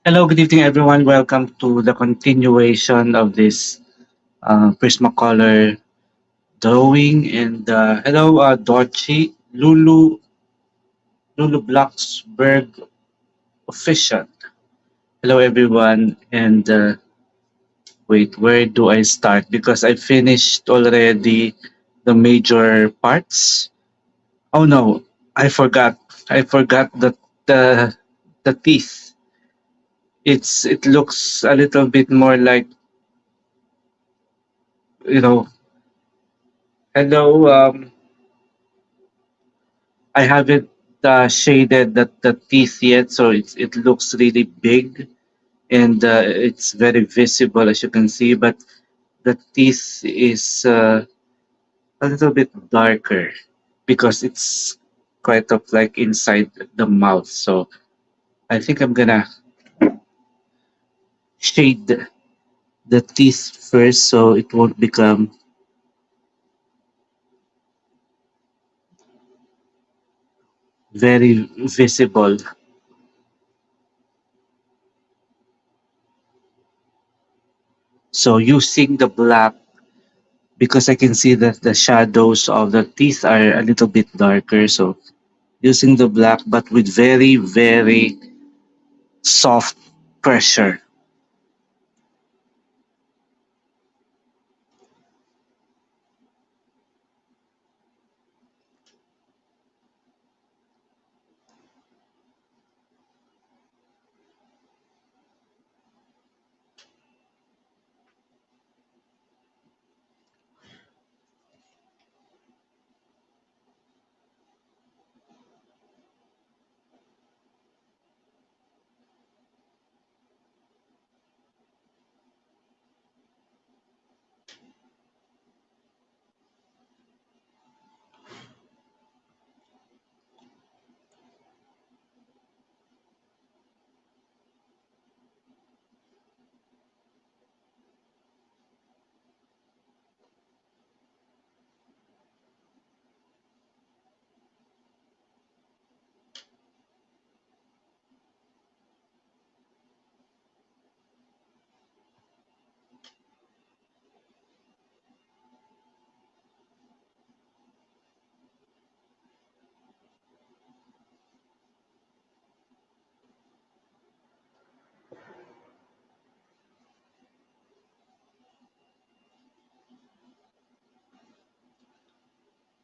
Hello, good evening, everyone. Welcome to the continuation of this Prismacolor drawing. And hello, Dorchi, Lulu Bloxberg official. Hello, everyone. And wait, where do I start? Because I finished already the major parts. Oh no, I forgot. I forgot the teeth. It looks a little bit more like you know. Hello, I haven't shaded the teeth yet, so it looks really big and it's very visible as you can see. But the teeth is a little bit darker because it's quite of like inside the mouth. So I think I'm gonna shade the teeth first so it won't become very visible. So using the black because I can see that the shadows of the teeth are a little bit darker. So using the black but with very, very soft pressure.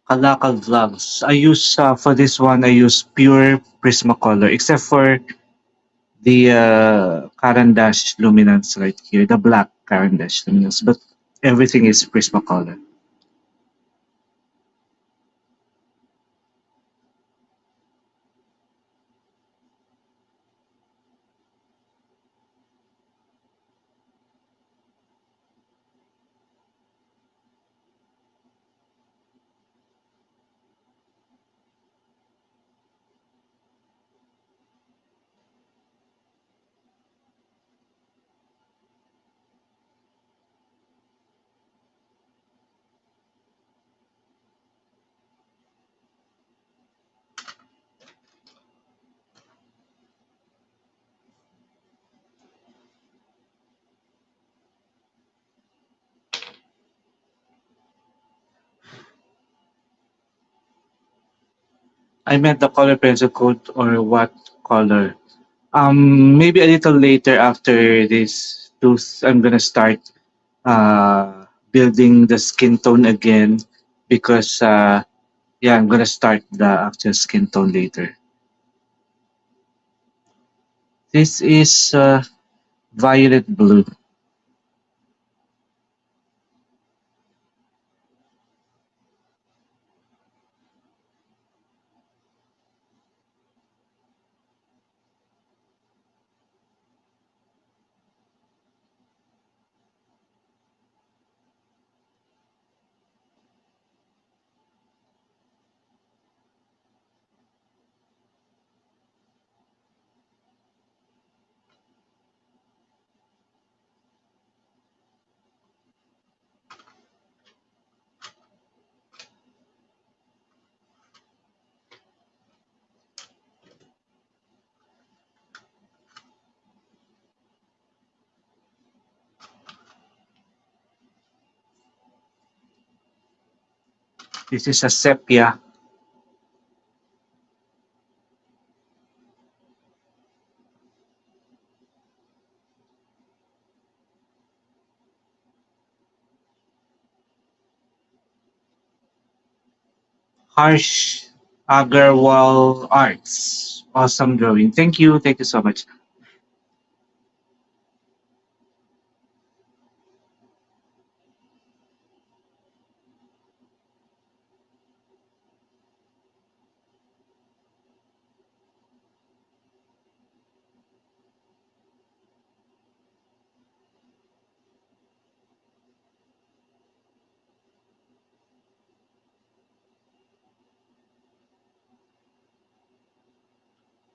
Kalakal Vlogs. I use for this one. I use pure Prismacolor, except for the Caran d'Ache luminance right here, the black Caran d'Ache luminance. But everything is Prismacolor. I meant the color pencil coat or what color? Maybe a little later after this tooth, I'm gonna start building the skin tone again because yeah, I'm gonna start the actual skin tone later. This is violet blue. This is a sepia. Harsh Agarwal Arts. Awesome drawing. Thank you. Thank you so much.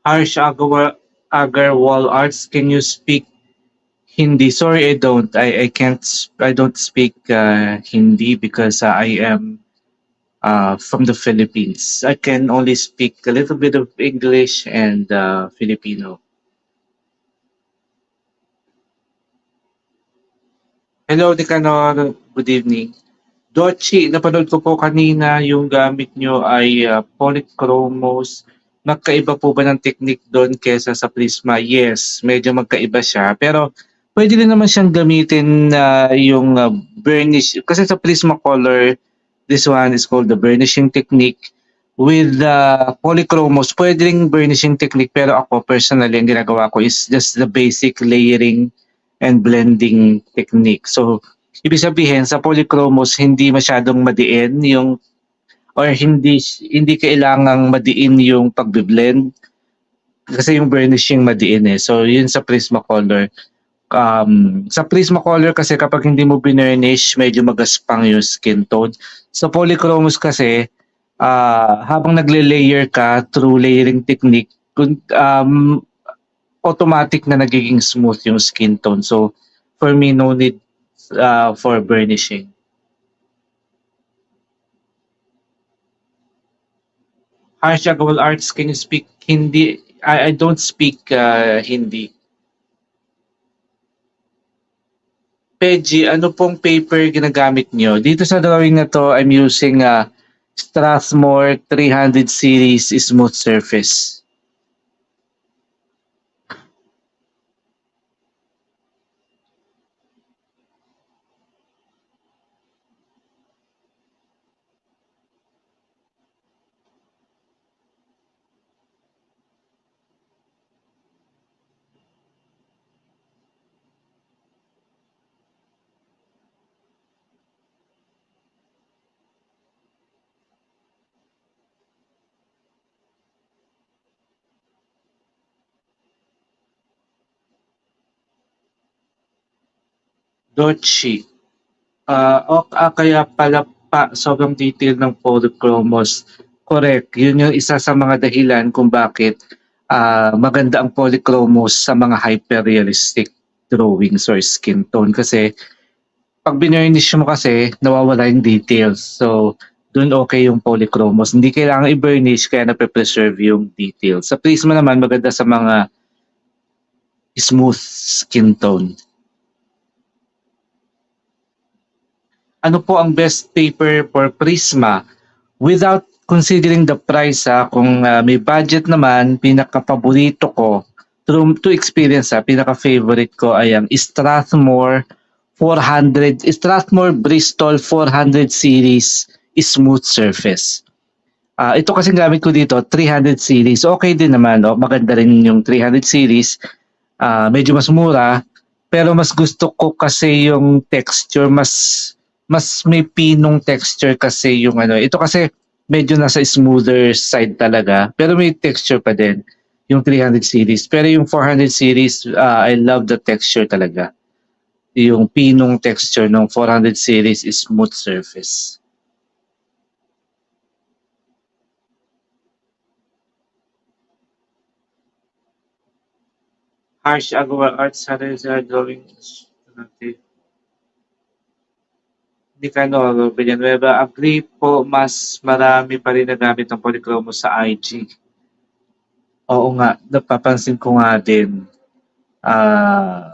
Harsh Agarwal Arts. Can you speak Hindi? Sorry, I don't. I can't. I don't speak Hindi because I am from the Philippines. I can only speak a little bit of English and Filipino. Hello, Nicanor. Good evening. Dochi, napanood ko po kanina yung gamit nyo ay polychromos. Magkaiba po ba ng technique doon kesa sa Prisma? Yes, medyo magkaiba siya. Pero pwede rin naman siyang gamitin yung burnish. Kasi sa Prismacolor, this one is called the burnishing technique. With polychromos, pwede ring burnishing technique. Pero ako personally, ang ginagawa ko is just the basic layering and blending technique. So, ibig sabihin sa polychromos hindi masyadong madiin yung or hindi kailangang madiin yung pagbe-blend kasi yung burnishing madiin eh. So yun sa Prismacolor. Sa Prismacolor kasi kapag hindi mo binernish, medyo magaspang yung skin tone. Sa polychromos kasi habang nagle-layer ka through layering technique, automatic na nagiging smooth yung skin tone. So for me, no need for burnishing. Harsha Gawal Arts, can you speak Hindi? I don't speak Hindi. Peji, ano pong paper ginagamit nyo? Dito sa drawing na to, I'm using Strathmore 300 series smooth surface. Dochi. Kaya pala sobrang detail ng polychromos. Correct. Yun yung isa sa mga dahilan kung bakit maganda ang polychromos sa mga hyper-realistic drawings or skin tone. Kasi pag binernish mo kasi, nawawala yung details. So, dun okay yung polychromos. Hindi kailangan i-burnish kaya nape-preserve yung details. Sa Prisma naman, maganda sa mga smooth skin tone. Ano po ang best paper for Prisma? Without considering the price, kung may budget naman, pinaka-paborito ko, to experience, pinaka-favorite ko ay ang Strathmore Bristol 400 series smooth surface. Ito kasi gamit ko dito, 300 series. Okay din naman, no? Maganda rin yung 300 series. Medyo mas mura, pero mas gusto ko kasi yung texture, mas may pinong texture kasi yung ano. Ito kasi medyo nasa smoother side talaga, pero may texture pa din yung 300 series. Pero yung 400 series, I love the texture talaga. Yung pinong texture ng 400 series is smooth surface. Harsh Agawal Arts Center sa drawing natin. Hindi ka no, Villanueva. Agree po, mas marami pa rin nagamit ng polychromos sa IG. Oo nga, napapansin ko nga din. Ah,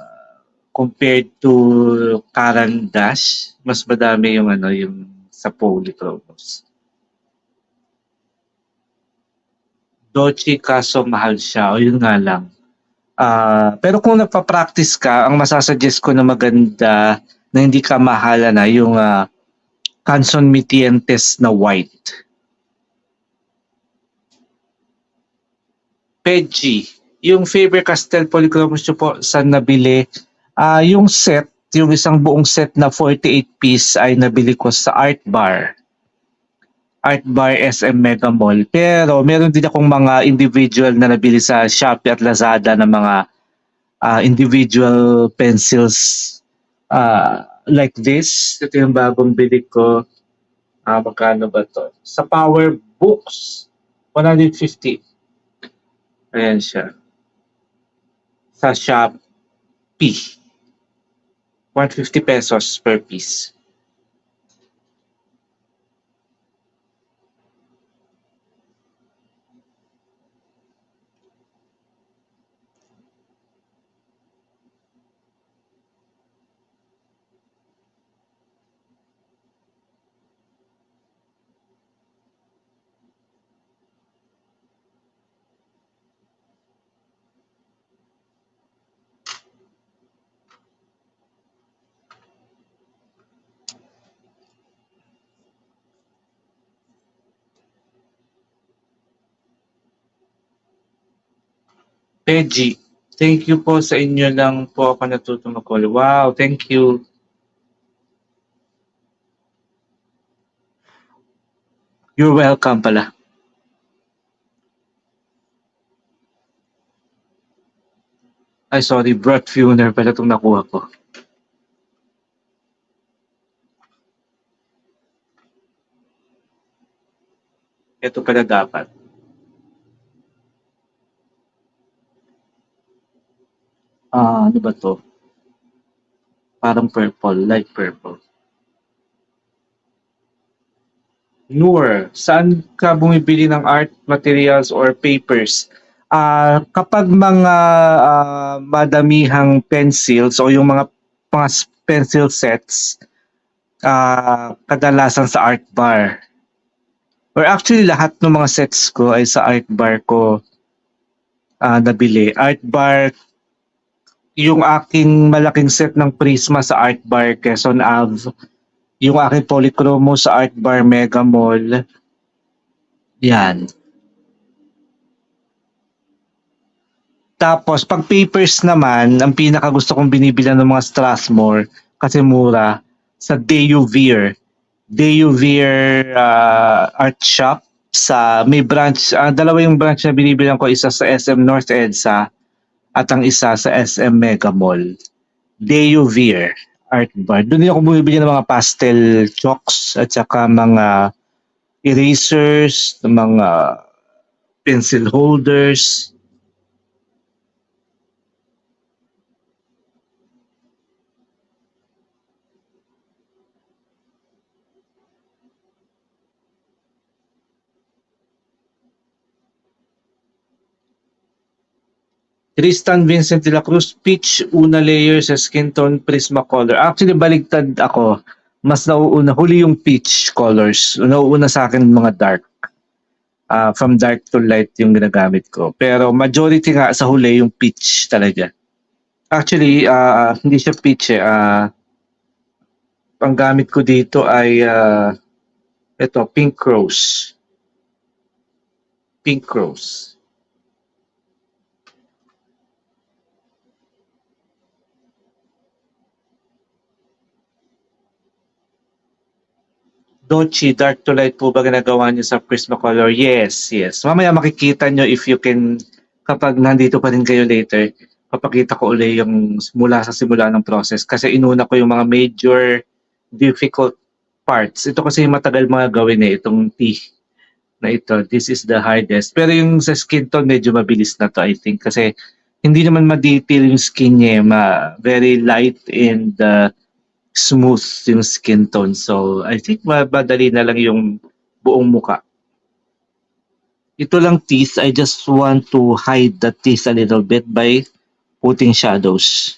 compared to Caran Dash, mas madami yung ano yung sa polychromos. Dolce kaso mahal siya, o yun nga lang. Pero kung nagpa-practice ka, ang masasuggest ko na maganda na hindi ka mahala na yung Canson Mitientes na white. Peggy, yung Faber-Castell Polychromos nyo po saan nabili? Yung set, yung isang buong set na 48 piece ay nabili ko sa Art Bar. Art Bar SM Mega Mall. Pero meron din akong mga individual na nabili sa Shopee at Lazada ng mga individual pencils like this. Ito yung bagong bili ko. Magkano ba to? Sa Power Books, 150. Ayan siya. Sa Shopee, 150 pesos per piece. Peggy, thank you po sa inyo lang po ako natutong mag-call. Wow, thank you. You're welcome pala. Ay, sorry, Brett Funer pala itong nakuha ko. Ito pala dapat. Ano ba to? Parang purple, light purple. Noor, saan ka bumibili ng art materials or papers? Kapag mga madamihang pencils o yung mga pencil sets, kadalasan sa art bar. Or actually lahat ng mga sets ko ay sa art bar ko nabili. Art bar, yung aking malaking set ng Prisma sa art bar Quezon Ave, yung aking polychromo sa art bar Mega Mall, yan. Tapos, pag papers naman, ang pinakagusto kong binibilan ng mga Strathmore, kasi mura, sa Deuvir. Deuvir Art Shop. May branch, dalawa yung branch na binibilan ko, isa sa SM North EDSA at ang isa sa SM Mega Mall. Deuvir Art Bar. Doon din ako bumibili ng mga pastel chalks at saka mga erasers, mga pencil holders. Tristan Vincent de la Cruz, Peach, una layer sa skin tone Prismacolor. Actually, baligtad ako. Mas nauuna, huli yung peach colors. Nauuna sa akin mga dark. From dark to light yung ginagamit ko. Pero majority nga sa huli yung peach talaga. Actually, hindi siya peach eh. Ang gamit ko dito ay ito, pink rose. Pink rose. Dolce, dark to light po ba ginagawa niyo sa Prismacolor? Yes, yes. Mamaya makikita nyo if you can, kapag nandito pa rin kayo later, papakita ko uli yung mula sa simula ng process. Kasi inuna ko yung mga major difficult parts. Ito kasi matagal mga gawin eh, itong T na ito. This is the hardest. Pero yung sa skin tone, medyo mabilis na to I think. Kasi hindi naman ma-detail yung skin niya. Very light and smooth yung skin tone. So, I think madali na lang yung buong muka. Ito lang teeth, I just want to hide the teeth a little bit by putting shadows.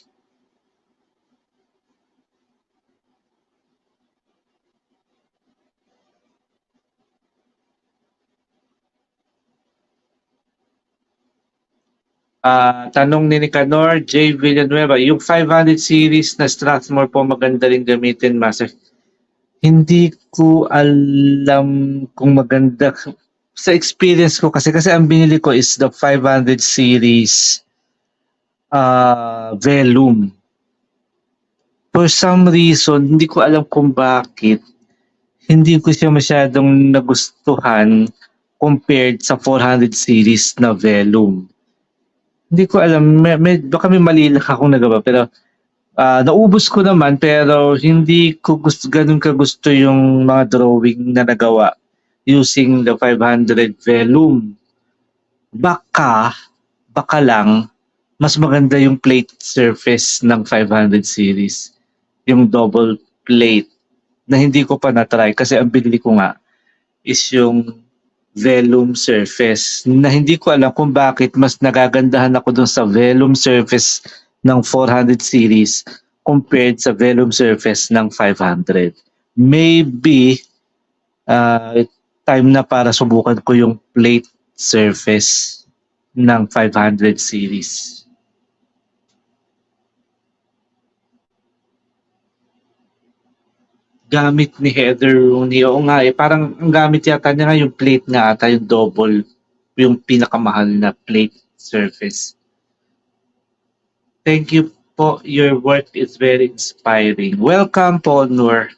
Tanong ni Nicanor J. Villanueva, yung 500 series na Strathmore po maganda rin gamitin, Master. Hindi ko alam kung maganda sa experience ko kasi ang binili ko is the 500 series Vellum. For some reason, hindi ko alam kung bakit hindi ko siya masyadong nagustuhan compared sa 400 series na Vellum. Hindi ko alam, baka may mali lang akong nagawa pero naubos ko naman pero hindi ko ganun kagusto yung mga drawing na nagawa using the 500 Vellum. Baka, baka lang, mas maganda yung plate surface ng 500 series. Yung double plate na hindi ko pa na-try kasi ang binili ko nga is yung vellum surface na hindi ko alam kung bakit mas nagagandahan ako dun sa vellum surface ng 400 series compared sa vellum surface ng 500. Maybe uh, time na para subukan ko yung plate surface ng 500 series. Gamit ni Heather Rooney. Oo nga eh. Parang ang gamit yata niya nga yung plate nga ata, yung double, yung pinakamahal na plate surface. Thank you po. Your work is very inspiring. Welcome po, Noor.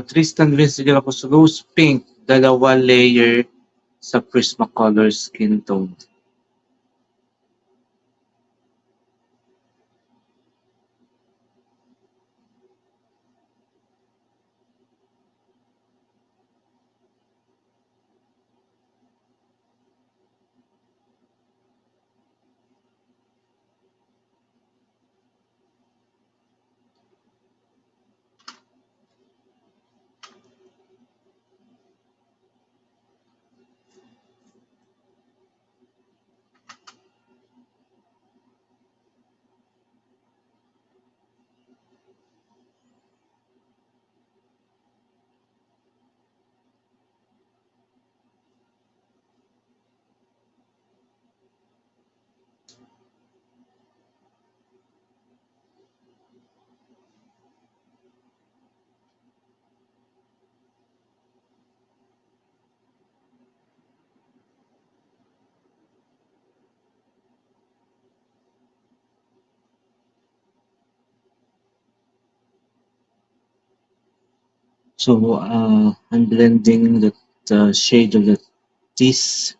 Tristan Vinciguel ako sa Rose Pink, dalawa layer sa Prismacolor skin tone. So I'm blending the shade of the teeth.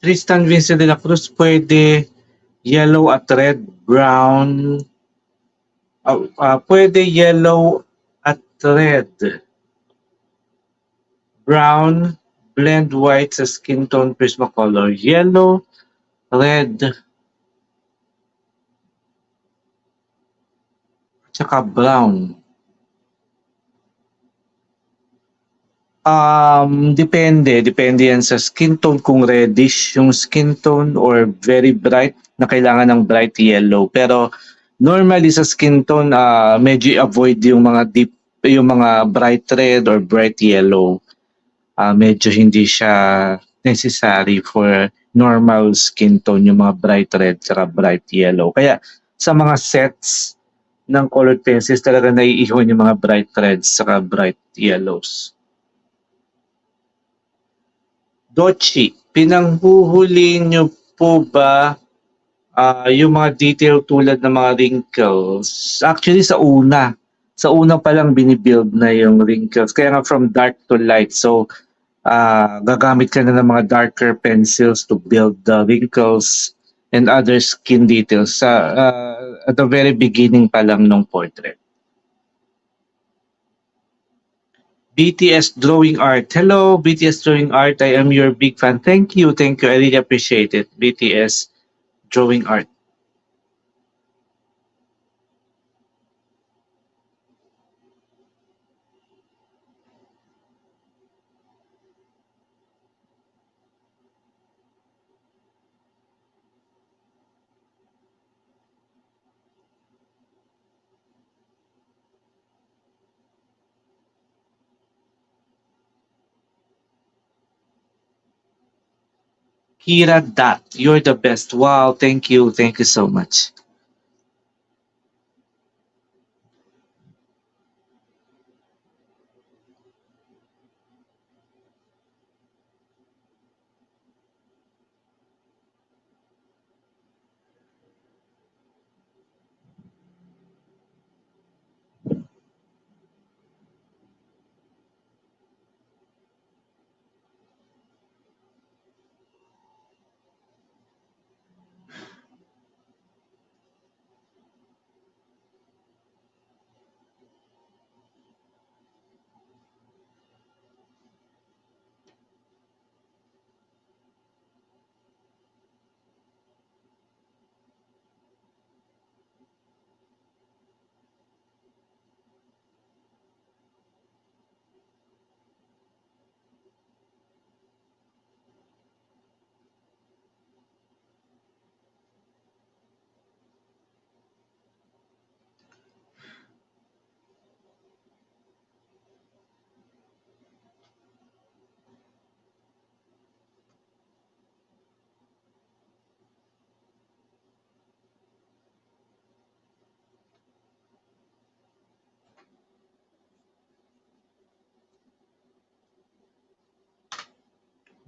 Tristan Vincent de la Cruz, pwede yellow at red, brown, pwede yellow at red, brown, blend white sa skin tone Prismacolor, yellow, red, tsaka brown. Depende yan sa skin tone kung reddish yung skin tone or very bright na kailangan ng bright yellow. Pero normally sa skin tone, medyo avoid yung mga bright red or bright yellow. Medyo hindi siya necessary for normal skin tone yung mga bright red at bright yellow. Kaya sa mga sets ng colored pencils talaga naiihon yung mga bright reds at bright yellows. Dochi, pinanghuhuli niyo po ba yung mga detail tulad ng mga wrinkles? Actually, sa una pa lang binibuild na yung wrinkles. Kaya nga from dark to light. So, gagamit ka na ng mga darker pencils to build the wrinkles and other skin details at the very beginning pa lang ng portrait. BTS Drawing Art. Hello, BTS Drawing Art. I am your big fan. Thank you. I really appreciate it. BTS Drawing Art. Kira Dot, you're the best. Wow, thank you. Thank you so much.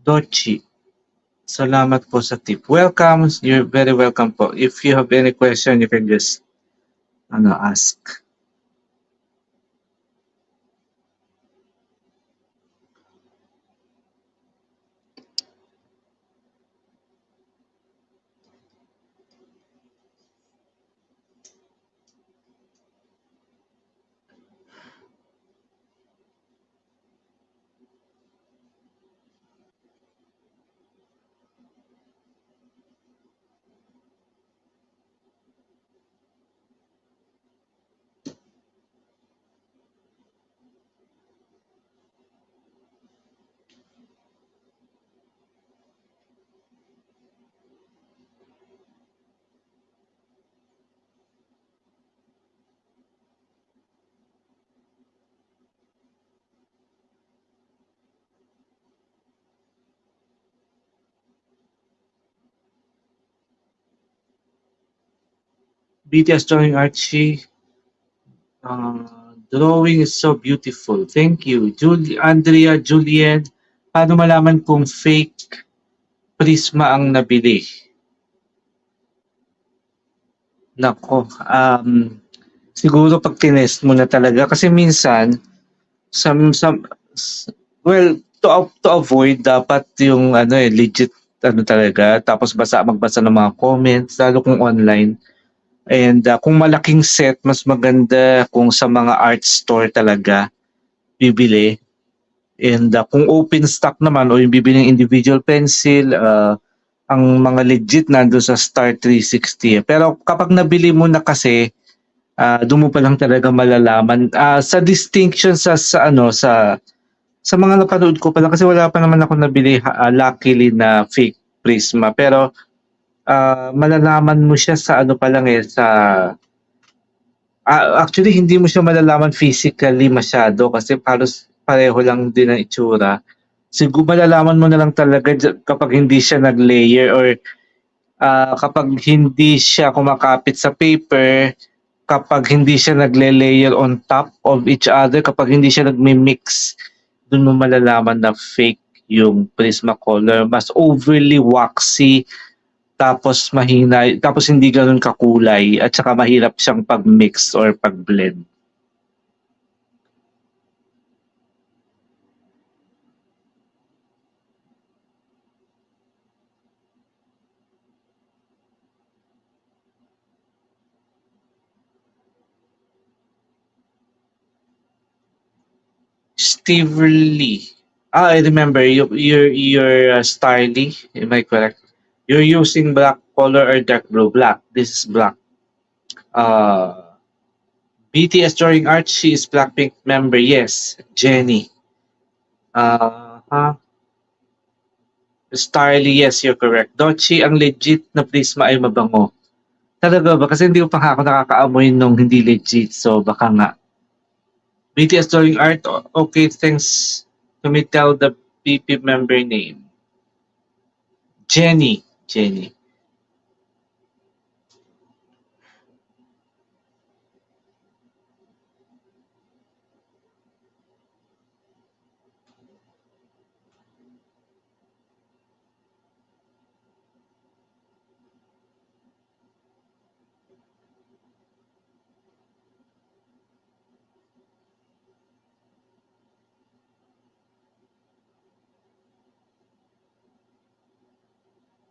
Dochi, salamat po sa tip. Welcome. You're very welcome po. If you have any question, you can just ask. BTS Drawing Archie, drawing is so beautiful. Thank you. Andrea, Julien, paano malaman kung fake Prisma ang nabili? Nako, siguro pag tinest mo na talaga kasi minsan some well to avoid dapat yung legit ano talaga, tapos magbasa ng mga comments, lalo kung online. And kung malaking set, mas maganda kung sa mga art store talaga bibili. And kung open stock naman o yung bibili ng individual pencil, ang mga legit nandun sa Star 360. Pero kapag nabili mo na kasi, doon mo pa lang talaga malalaman. Sa distinction sa mga napanood ko pa lang kasi wala pa naman ako nabili luckily na fake Prisma. Pero malalaman mo siya sa ano pa lang sa actually hindi mo siya malalaman physically masyado kasi halos pareho lang din ang itsura. Siguro malalaman mo na lang talaga kapag hindi siya nag-layer or kapag hindi siya kumakapit sa paper, kapag hindi siya nagle-layer on top of each other, kapag hindi siya nagmi-mix, dun mo malalaman na fake yung Prismacolor. Mas overly waxy, tapos mahina, tapos hindi gano'n kakulay, at saka mahirap siyang pag-mix or pag-blend. Steve Lee. I remember you're Starly. Am I correct? You're using black color or dark blue? Black. This is black. Uh, BTS Drawing Art. She is BlackPink member. Yes, Jennie. Huh? Starly. Yes, you're correct. Dochi, ang legit na Prisma ay mabango. Talaga ba? Kasi hindi ko pa nga ako nakakaamoy nung hindi legit. So baka nga. BTS Drawing Art. Okay, thanks. Let me tell the BP member name. Jennie. Jennie.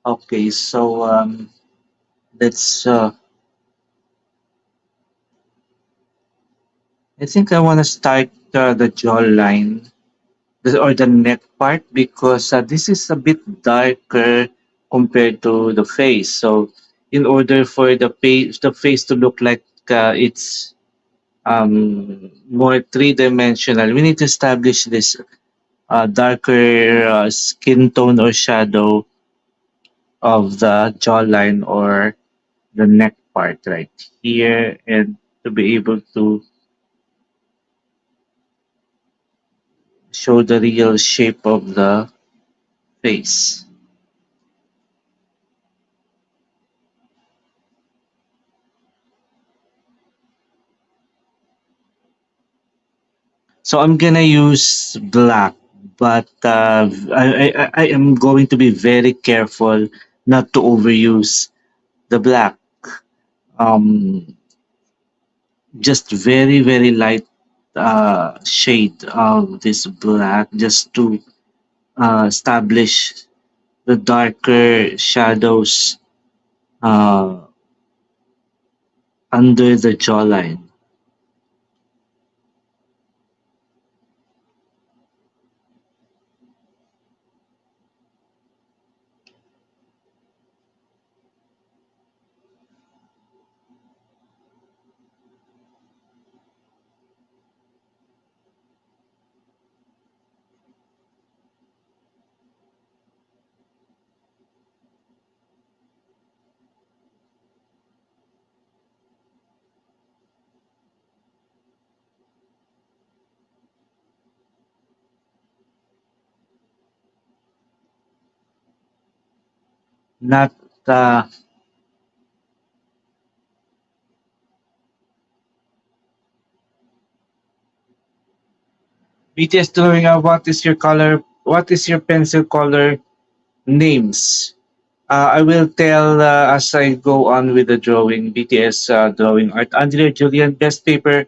Okay, so let's. I think I want to start the jawline or the neck part because this is a bit darker compared to the face. So, in order for the face to look like it's more three-dimensional, we need to establish this darker skin tone or shadow of the jawline or the neck part right here, and to be able to show the real shape of the face. So I'm gonna use black, but I am going to be very careful not to overuse the black. Um, just very light shade of this black just to establish the darker shadows uh, under the jawline. Not BTS drawing. What is your color? What is your pencil color names? I will tell as I go on with the drawing. BTS drawing art. Andrea Julian, best paper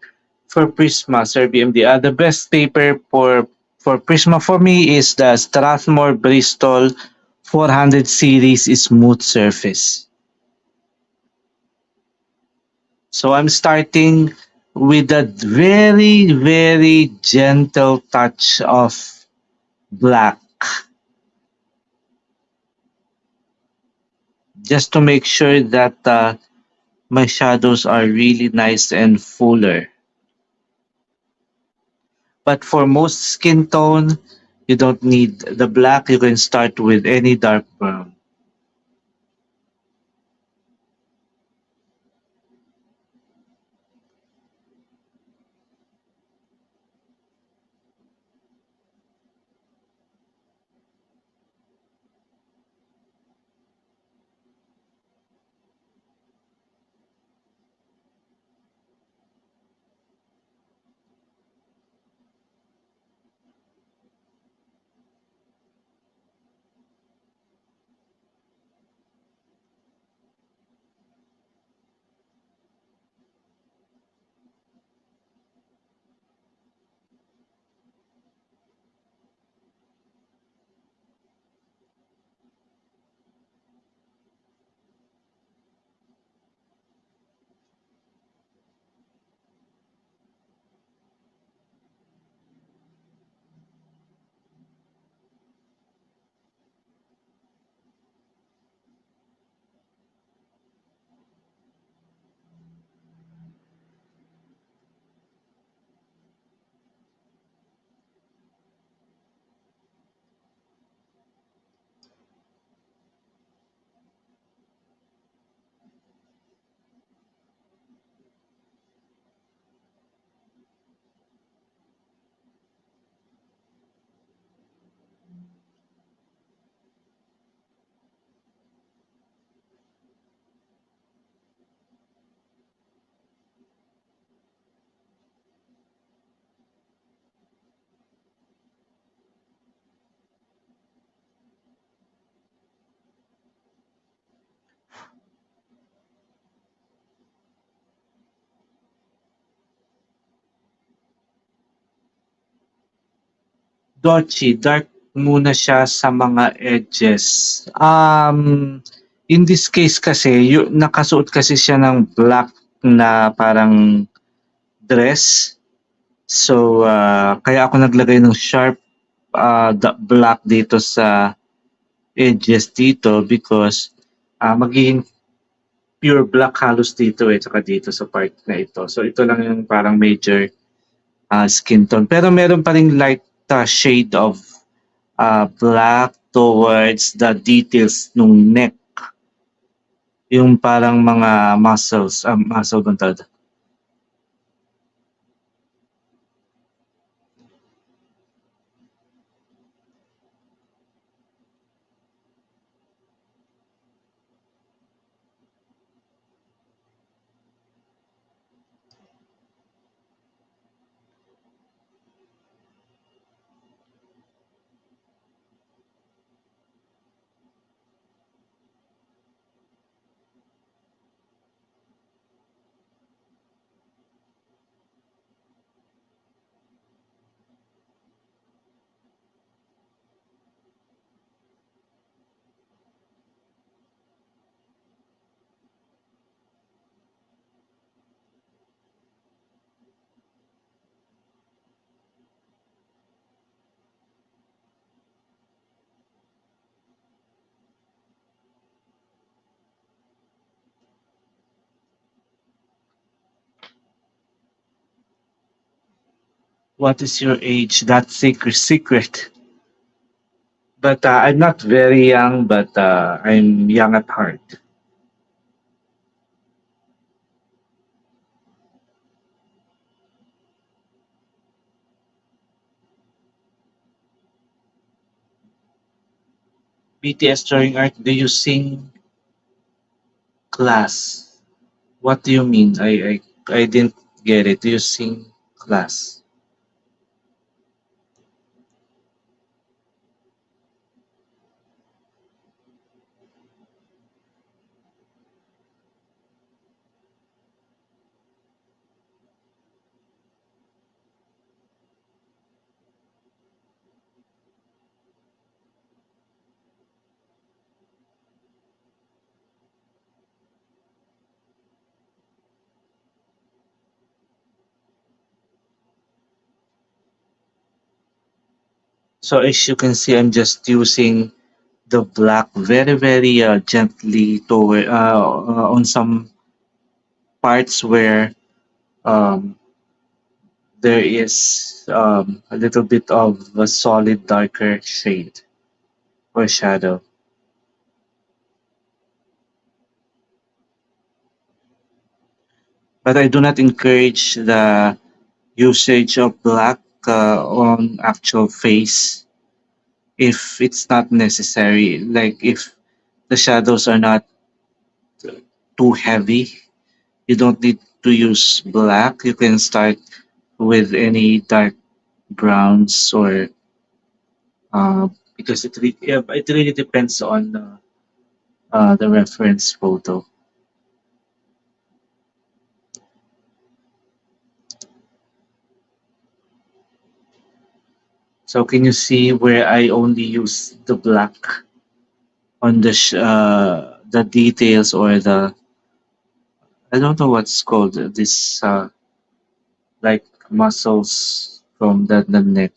for Prisma, Sir BMD. The best paper for Prisma for me is the Strathmore Bristol 400 series is smooth surface. So I'm starting with a very, very gentle touch of black just to make sure that my shadows are really nice and fuller. But for most skin tone, you don't need the black. You can start with any dark brown. Dochi, dark muna siya sa mga edges. In this case kasi, nakasuot kasi siya ng black na parang dress. So, kaya ako naglagay ng sharp black dito sa edges dito because magiging pure black halos dito tsaka dito sa part na ito. So, ito lang yung parang major skin tone. Pero meron pa ring light shade of black towards the details nung neck. Yung parang mga muscles, muscle bang tawag? What is your age? That's secret. But I'm not very young, but I'm young at heart. BTS drawing art, do you sing class? What do you mean? I didn't get it. Do you sing class? So as you can see, I'm just using the black very, very gently toward on some parts where um, there is a little bit of a solid darker shade or shadow. But I do not encourage the usage of black on actual face if it's not necessary. Like if the shadows are not too heavy, you don't need to use black. You can start with any dark browns or uh, because yeah, it really depends on the reference photo. So can you see where I only use the black on the details or the I don't know what's called this like muscles from the neck.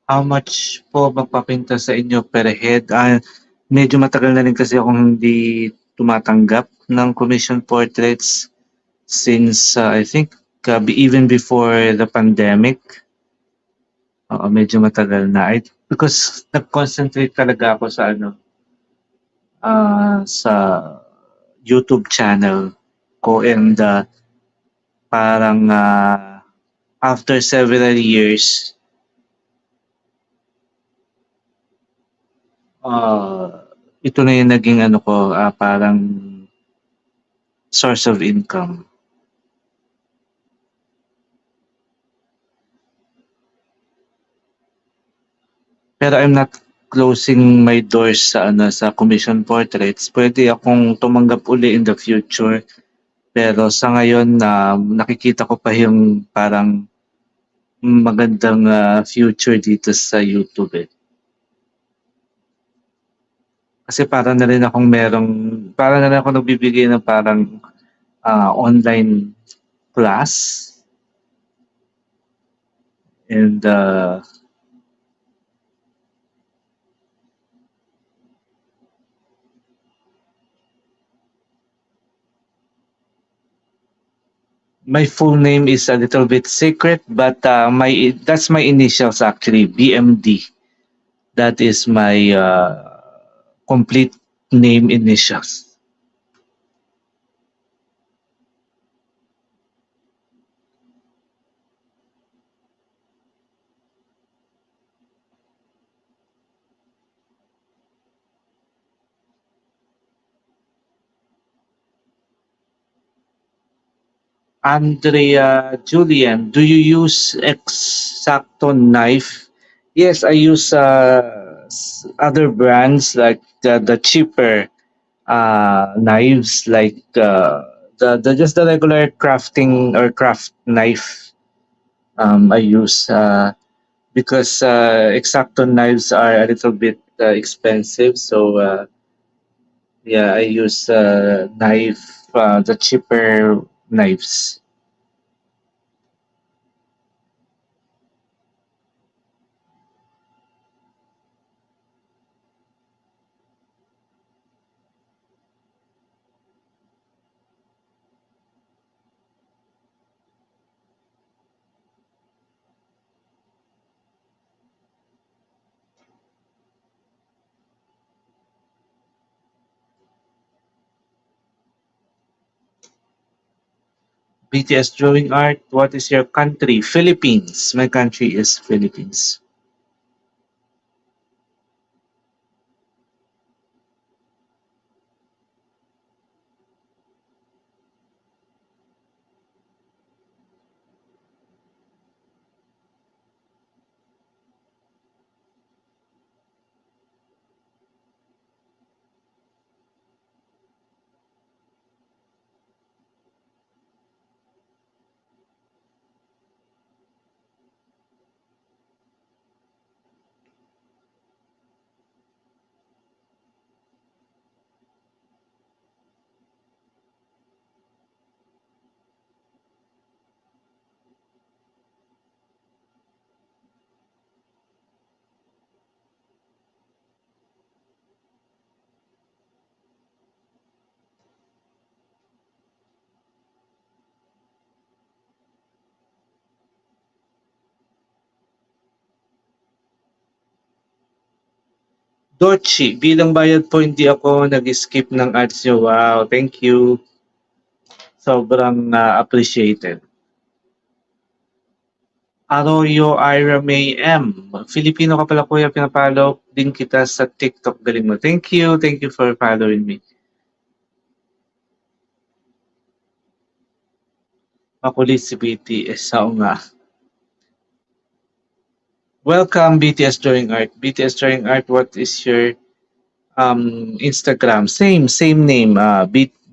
How much po magpapinta sa inyo per head? Medyo matagal na rin kasi akong hindi tumatanggap ng commission portraits since I think even before the pandemic. Oo, medyo matagal na. Because nag-concentrate talaga ako sa sa YouTube channel ko and parang after several years, ito na yung naging ko, parang source of income. Pero I'm not closing my doors sa commission portraits. Pwede akong tumanggap uli in the future. Pero sa ngayon na nakikita ko pa yung parang magandang future dito sa YouTube eh. Kasi para na rin akong para na rin ako nagbibigay ng parang online class and my full name is a little bit secret but that's my initials actually, BMD. That is my complete name initials. Andrea Julian, do you use Exacto knife? Yes, I use other brands like the cheaper knives, like the just the regular crafting or craft knife. I use because Exacto knives are a little bit expensive, so yeah, I use the cheaper knives. BTS drawing art. What is your country? Philippines. My country is Philippines. Dochi, bilang bayad po hindi ako nag-skip ng ads nyo. Wow, thank you. Sobrang appreciated. Arroyo Ira May M. Filipino ka pala kuya, pinapollow din kita sa TikTok. Galing mo. Thank you. Thank you for following me. Makulit si BTS. Oo nga. Welcome BTS Drawing Art. BTS Drawing Art, what is your Instagram? Same name.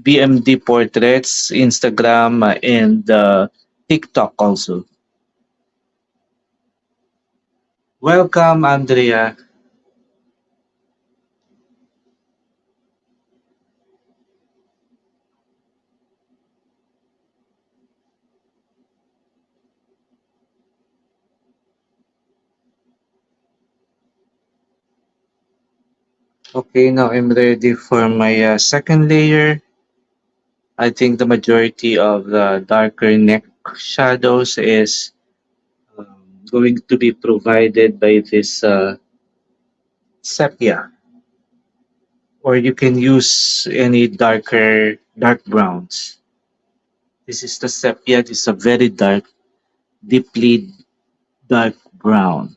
BMD Portraits, Instagram, and TikTok also. Welcome, Andrea. Okay, now I'm ready for my second layer. I think the majority of the darker neck shadows is going to be provided by this sepia, or you can use any dark browns. This is the sepia. This is a very dark, deeply dark brown.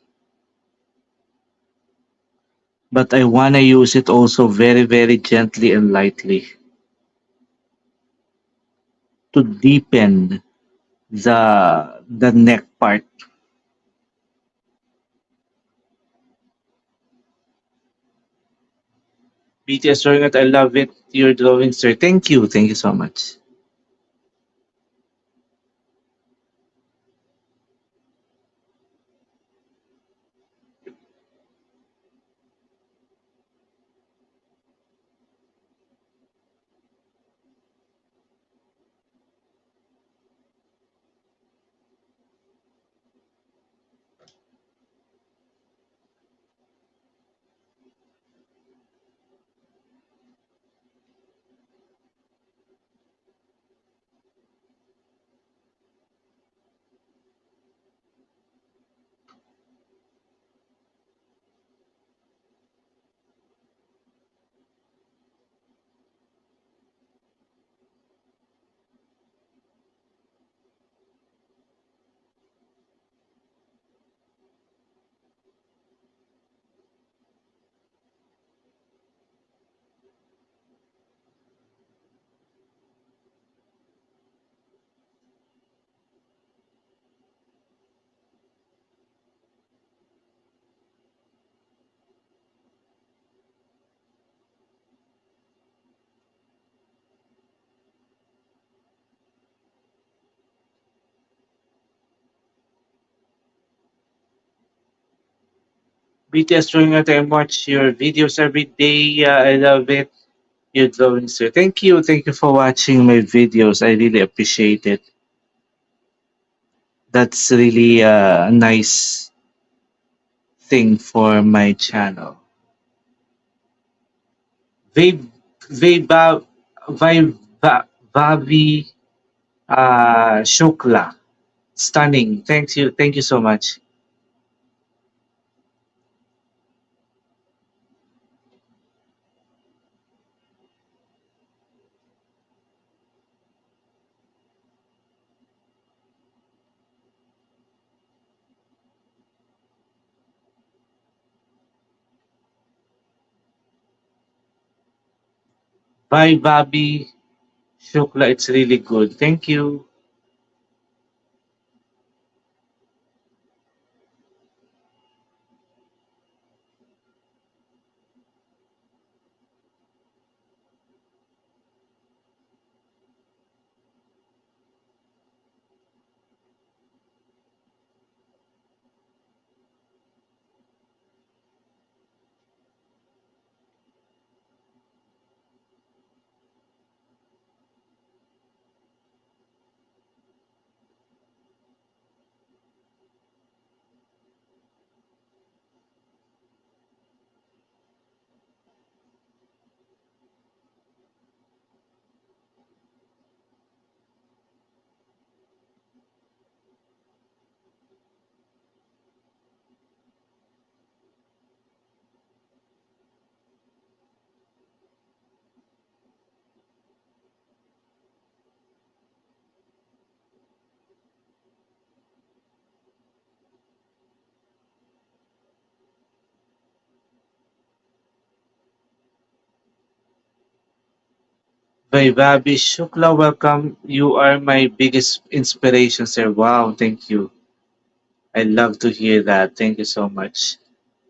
But I want to use it also very gently and lightly to deepen the neck part. BTS drawing it, I love it. Your drawing, sir. Thank you so much. BTS drawing art, I watch your videos every day. I love it. Your drawings, sir. Thank you. Thank you for watching my videos. I really appreciate it. That's really a nice thing for my channel. Vaib, Vaiba, Vavi Shukla. Stunning. Thanks you. Thank you so much. Bye, Bobby Shukla. It's really good. Thank you. Bye, Bobby Shukla. Welcome. You are my biggest inspiration, sir. Wow. Thank you. I love to hear that. Thank you so much.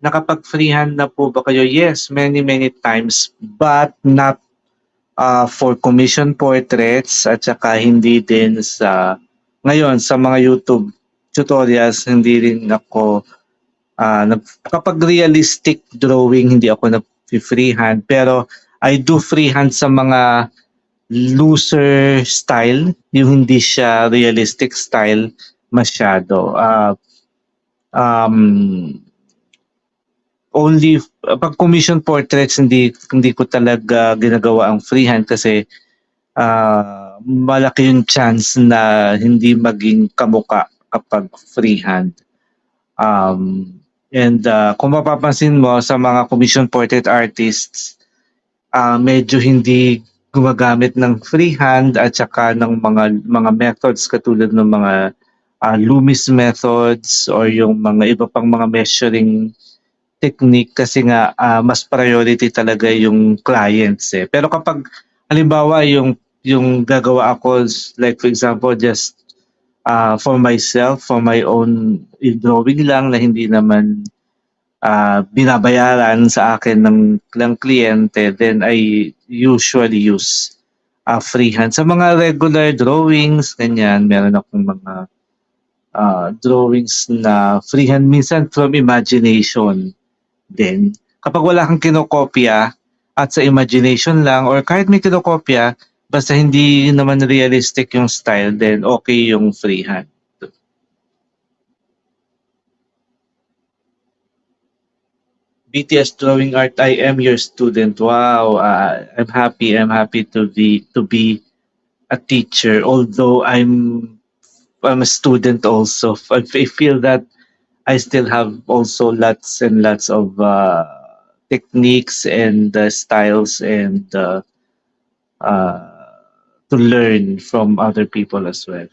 Nakapag-freehand na po ba kayo? Yes, many, many times. But not for commission portraits at saka hindi din sa ngayon sa mga YouTube tutorials hindi rin ako kapag realistic drawing hindi ako nag-freehand pero I do freehand sa mga looser style yung hindi siya realistic style masyado. Um, Only pag commission portraits hindi ko talaga ginagawa ang freehand kasi malaki yung chance na hindi maging kamuka kapag freehand. And kung mapapansin mo sa mga commission portrait artists, medyo hindi gumagamit ng freehand at saka ng mga methods katulad ng mga Loomis methods or yung mga iba pang mga measuring technique kasi nga mas priority talaga yung clients eh. Pero kapag halimbawa yung gagawa ako like for example just for myself, for my own drawing lang na hindi naman binabayaran sa akin ng kliyente, then I usually use freehand. Sa mga regular drawings, ganyan, meron akong mga drawings na freehand minsan from imagination din. Kapag wala kang kinokopya at sa imagination lang or kahit may kinokopya, basta hindi naman realistic yung style, then okay yung freehand. BTS drawing art, I am your student. Wow, I'm happy to be a teacher. Although I'm a student also. I feel that I still have also lots and lots of techniques and styles and uh, to learn from other people as well.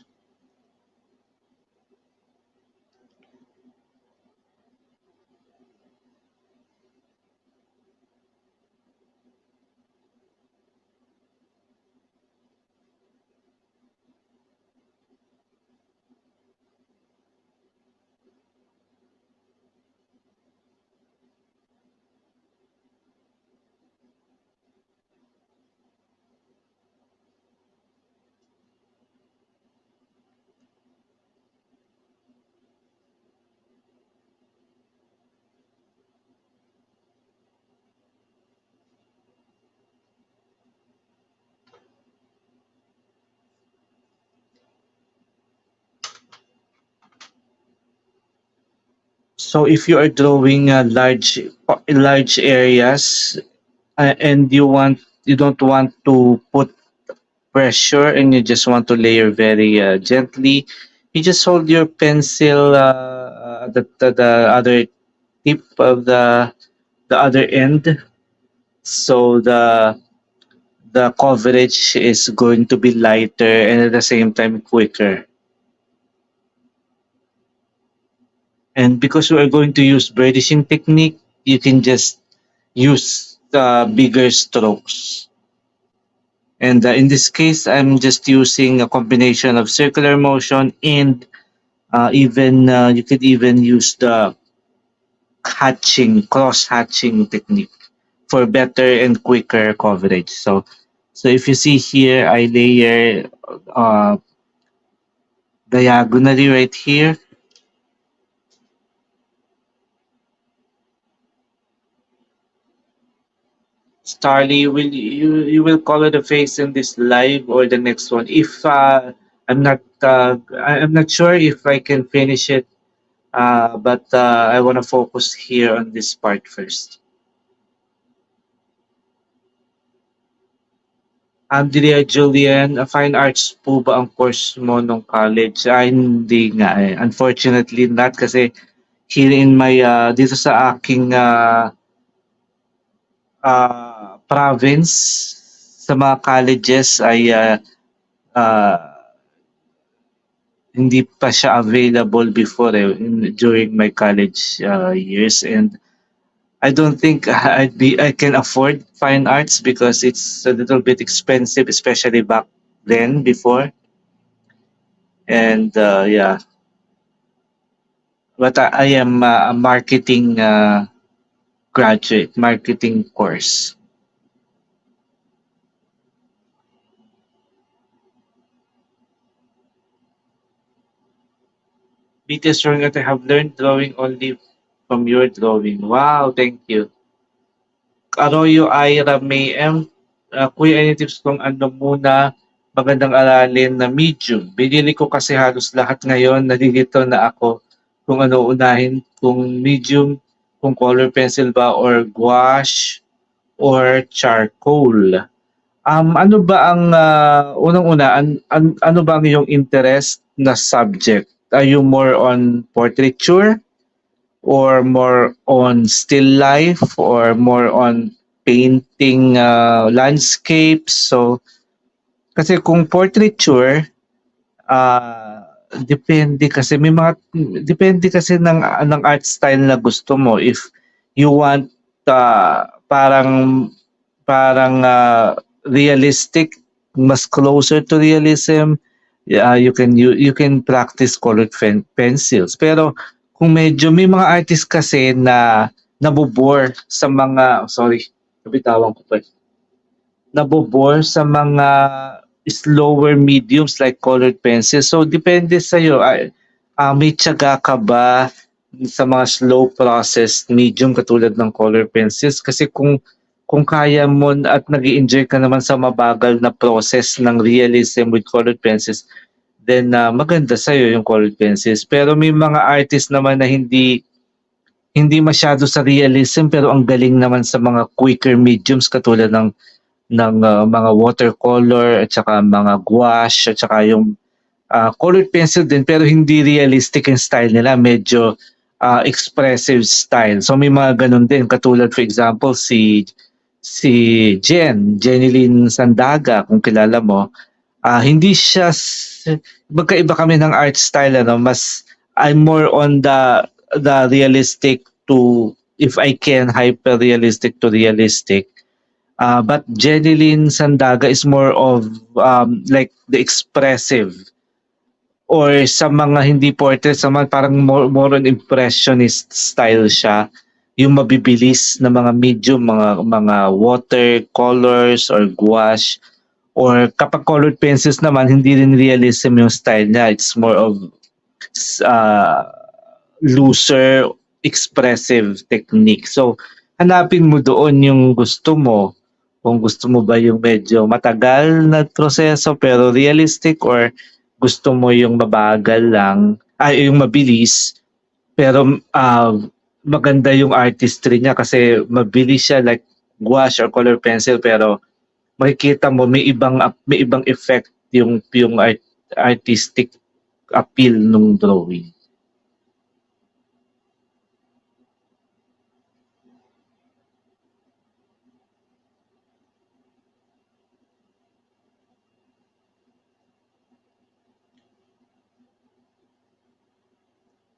So if you are drawing large areas, and you don't want to put pressure and you just want to layer very gently, you just hold your pencil the other tip of the other end, so the coverage is going to be lighter and at the same time quicker. And because we are going to use burnishing technique, you can just use bigger strokes. And in this case, I'm just using a combination of circular motion and even you could even use the cross hatching technique for better and quicker coverage. So if you see here, I layer uh, diagonally right here. Starly, will you will color the face in this live or the next one? If I'm not sure if I can finish it, but I want to focus here on this part first. Andrea Julian, fine arts po ba ang course mo nung college? Ay, hindi nga eh. Unfortunately not kasi here in my, dito sa aking province, sa mga colleges ay uh, hindi pa siya available before during my college years, and I don't think I can afford fine arts because it's a little bit expensive, especially back then before. And yeah, but I am a marketing graduate, marketing course. BTS drawing that I have learned drawing only from your drawing. Wow, thank you. Arroyo Ira May M. Kuya, any tips kung ano muna magandang aralin na medium? Binili ko kasi halos lahat ngayon. Nalilito na ako kung ano unahin, kung medium, kung color pencil ba or gouache or charcoal. Ano ba ang unang-una, ano ba ang iyong interest na subject? Are you more on portraiture or more on still life or more on painting landscapes? So kasi kung portraiture, depende kasi depende kasi ng art style na gusto mo. If you want parang realistic, mas closer to realism, you can practice colored pencils. Pero kung medyo may mga artist kasi na nabobore sa mga, sorry, nabitawan ko pa, nabobore sa mga slower mediums like colored pencils. So depende sa iyo, may tiyaga ka ba sa mga slow process medium katulad ng color pencils? Kasi kung kaya mo at nag-enjoy ka naman sa mabagal na process ng realism with colored pencils, then maganda sa'yo yung colored pencils. Pero may mga artist naman na hindi masyado sa realism pero ang galing naman sa mga quicker mediums katulad ng mga watercolor at saka mga gouache at saka yung colored pencil din pero hindi realistic yung style nila, medyo expressive style. So may mga ganun din katulad for example si Jennie Lynn Sandaga, kung kilala mo. Hindi siya magkaiba kami ng art style, ano, mas I'm more on the realistic to, if I can, hyper realistic to realistic. But Jenilyn Sandaga is more of like the expressive, or sa mga hindi portrait, sa mga parang more on impressionist style siya. Yung mabibilis na mga medium, mga water colors or gouache, or kapag colored pencils naman, hindi rin realism yung style niya. It's more of uh, looser, expressive technique. So, hanapin mo doon yung gusto mo. Kung gusto mo ba yung medyo matagal na proseso pero realistic, or gusto mo yung mabagal lang, ay yung mabilis, Pero, maganda yung artistry niya kasi mabilis siya like gouache or color pencil pero makikita mo may ibang effect yung artistic appeal nung drawing.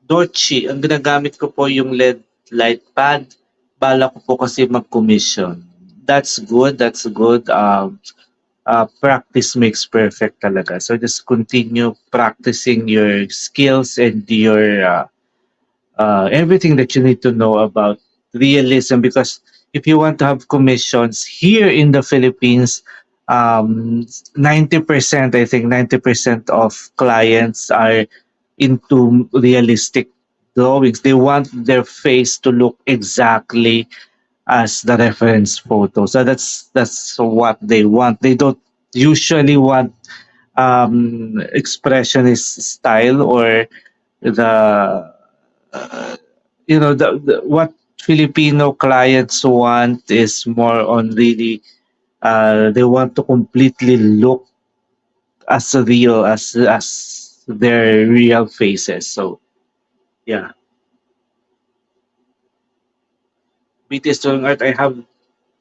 Dorchi, ang ginagamit ko po yung LED light pad. Balak ko po kasi mag-commission. That's good. Practice makes perfect talaga. So just continue practicing your skills and your everything that you need to know about realism because if you want to have commissions here in the Philippines, 90%, I think 90% of clients are into realistic drawings. They want their face to look exactly as the reference photo. So that's what they want. They don't usually want expressionist style or the what Filipino clients want is more on really they want to completely look as real as their real faces. So yeah, BTS drawing art. I have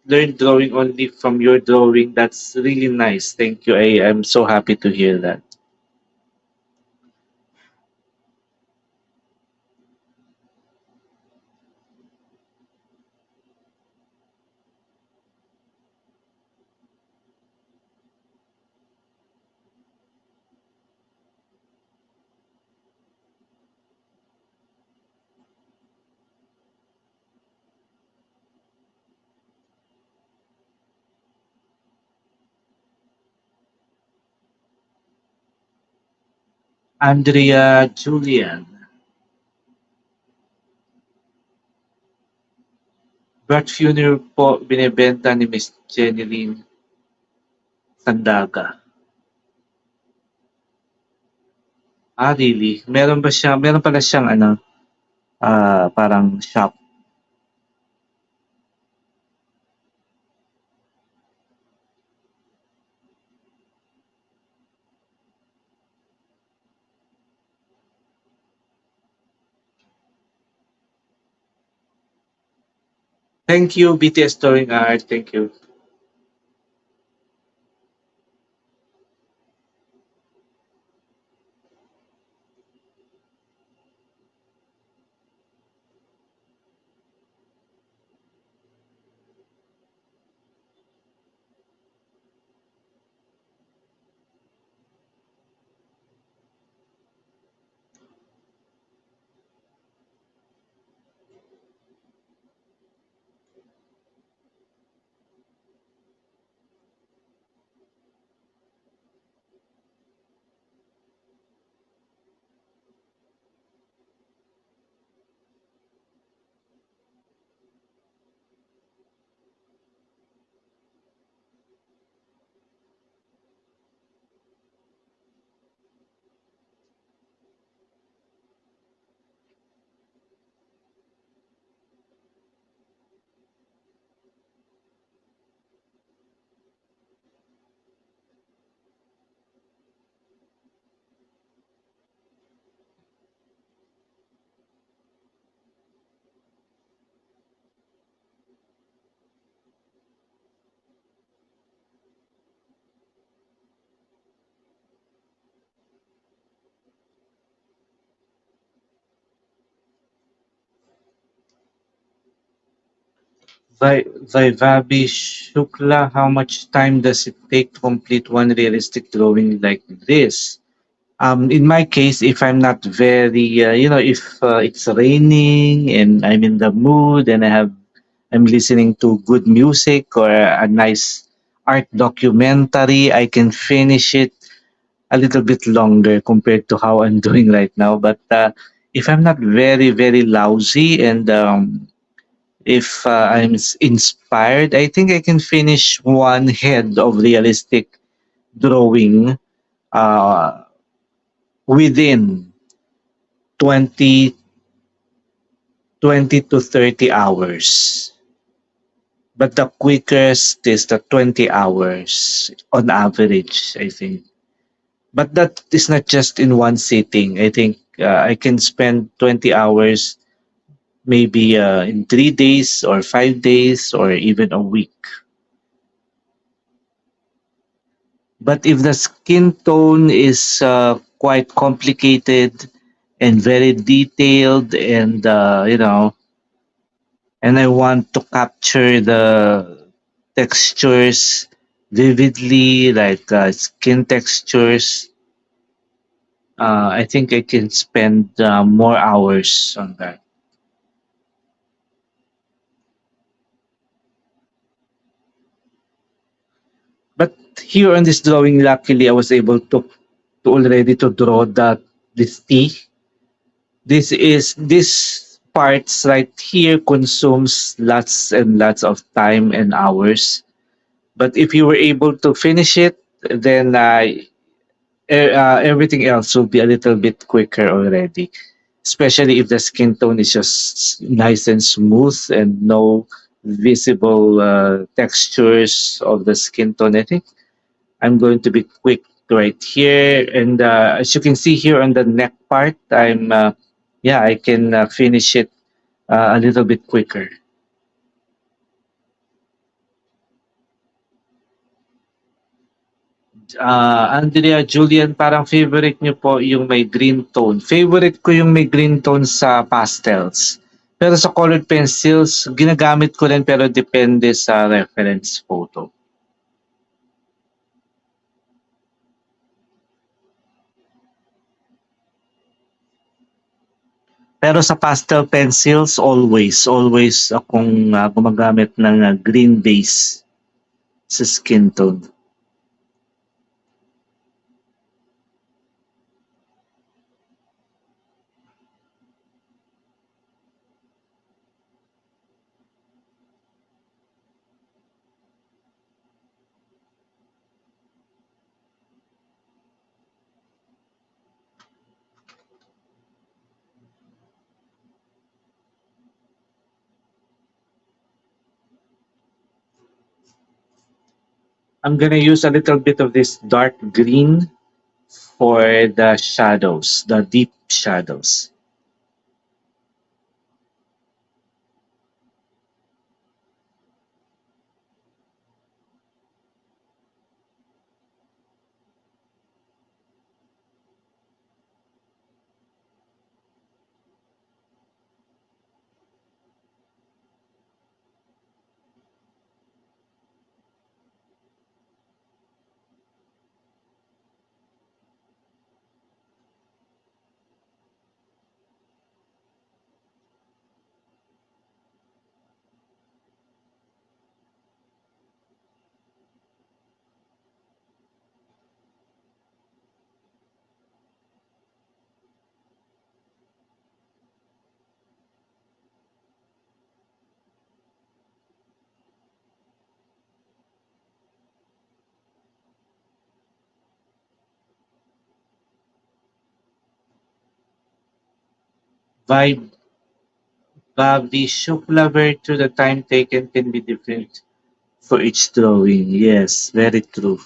learned drawing only from your drawing. That's really nice. Thank you. I'm so happy to hear that. Andrea Julian. Birth funeral po binebenta ni Miss Jennie Sandaga. Ah, really? Meron pala siyang ano, parang shop. Thank you, BTS Touring Art. Thank you. Vaivabi Shukla, how much time does it take to complete one realistic drawing like this? In my case, if I'm not very, if it's raining and I'm in the mood and I'm listening to good music or a nice art documentary, I can finish it a little bit longer compared to how I'm doing right now. But if I'm not very, very lousy and if inspired, I think I can finish one head of realistic drawing uh, within 20 20 to 30 hours. But the quickest is the 20 hours on average, I think. But that is not just in one sitting. I think I can spend 20 hours maybe in 3 days or 5 days or even a week. But if the skin tone is quite complicated and very detailed and and I want to capture the textures vividly, like skin textures, I think I can spend more hours on that. But here on this drawing, luckily I was able to already to draw that this T. This parts right here consumes lots and lots of time and hours. But if you were able to finish it, then everything else will be a little bit quicker already. Especially if the skin tone is just nice and smooth and no visible textures of the skin tone. I think I'm going to be quick right here. And as you can see here on the neck part, yeah, I can finish it a little bit quicker. Andrea, Julian, parang favorite nyo po yung may green tone. Favorite ko yung may green tone sa pastels. Pero sa colored pencils, ginagamit ko rin pero depende sa reference photo. Pero sa pastel pencils, always akong gumagamit ng green base sa skin tone. I'm gonna use a little bit of this dark green for the shadows, the deep shadows. Vibe the Shukla to the time taken can be different for each drawing. Yes, very true.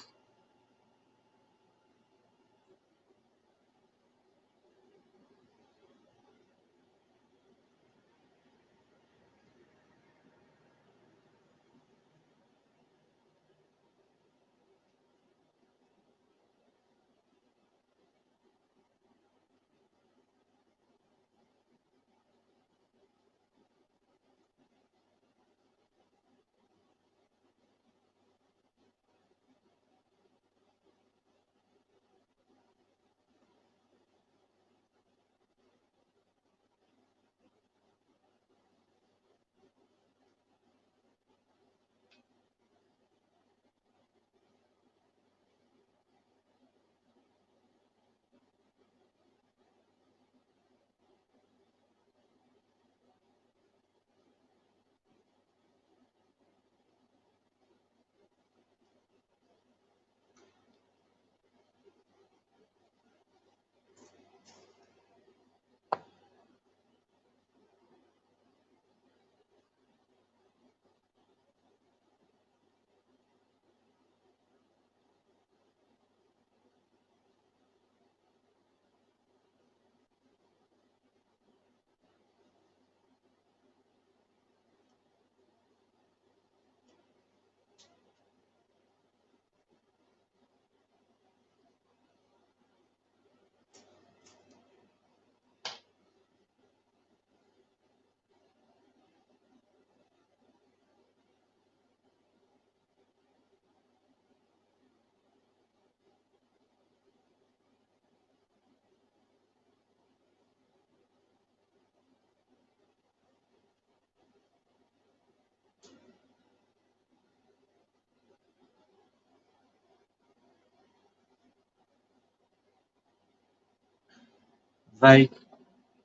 Bye.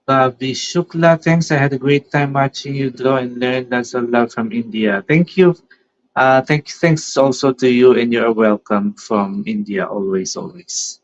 Bobby Shukla, thanks. I had a great time watching you draw and learn lots of love from India. Thank you. Thanks also to you, and you're welcome from India always, always.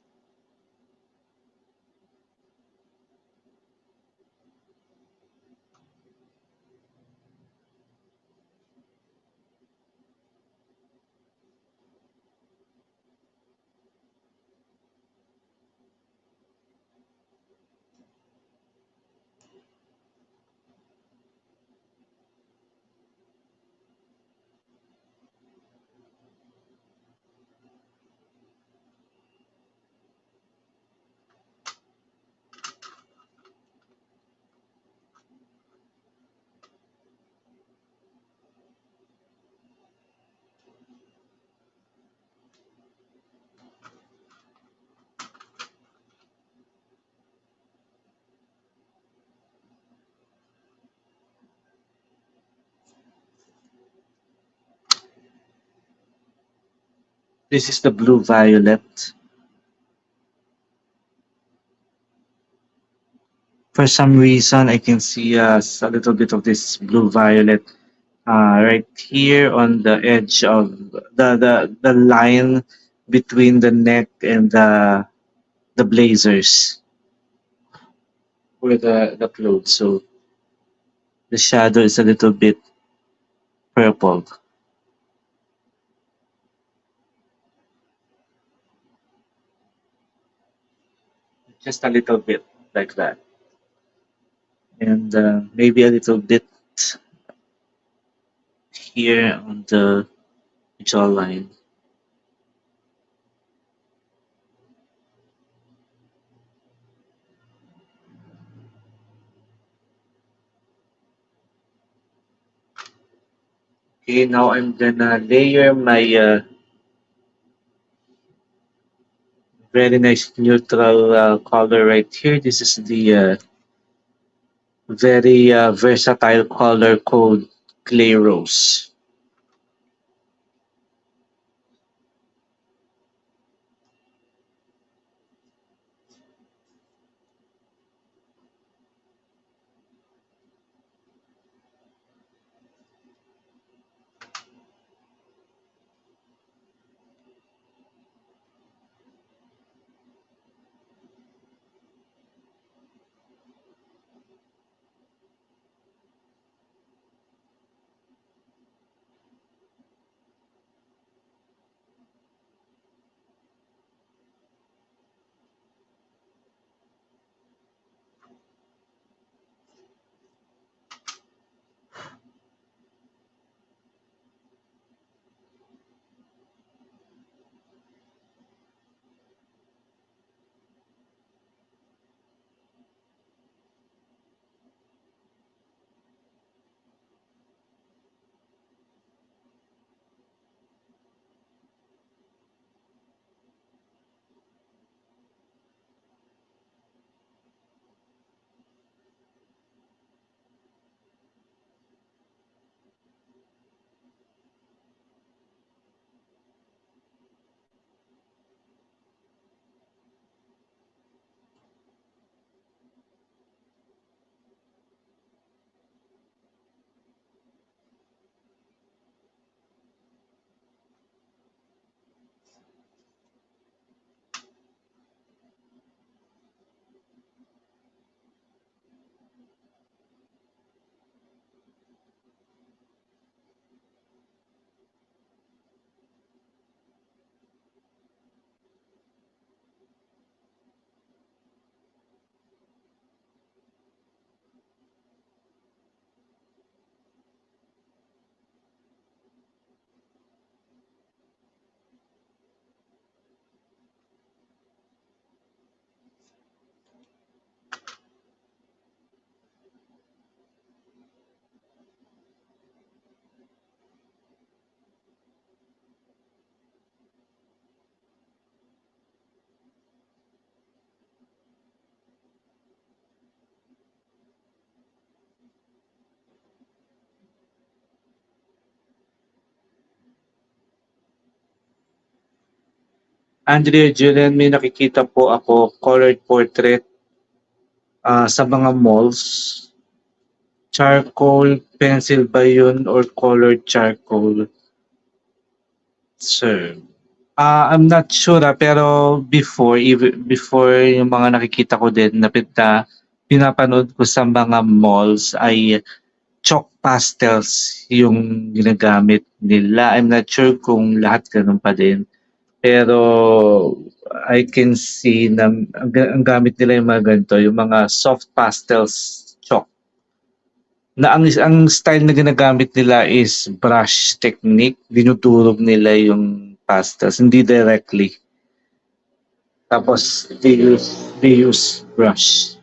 This is the blue violet. For some reason, I can see a little bit of this blue violet right here on the edge of the line between the neck and the blazers or the clothes. So the shadow is a little bit purple, just a little bit like that, and maybe a little bit here on the jawline. Okay, now I'm gonna layer my very nice neutral color right here. This is the very versatile color code clay rose. Andrea Julian, may nakikita po ako colored portrait. sa mga malls, charcoal pencil ba yun or colored charcoal, sir? I'm not sure, pero before yung mga nakikita ko din na pinapanood ko sa mga malls ay chalk pastels yung ginagamit nila. I'm not sure kung lahat gano'n pa din. Pero I can see na ang gamit nila yung mga ganito, yung mga soft pastels chalk. Na ang style na ginagamit nila is brush technique. Dinudurog nila yung pastels, hindi directly. Tapos they use brush.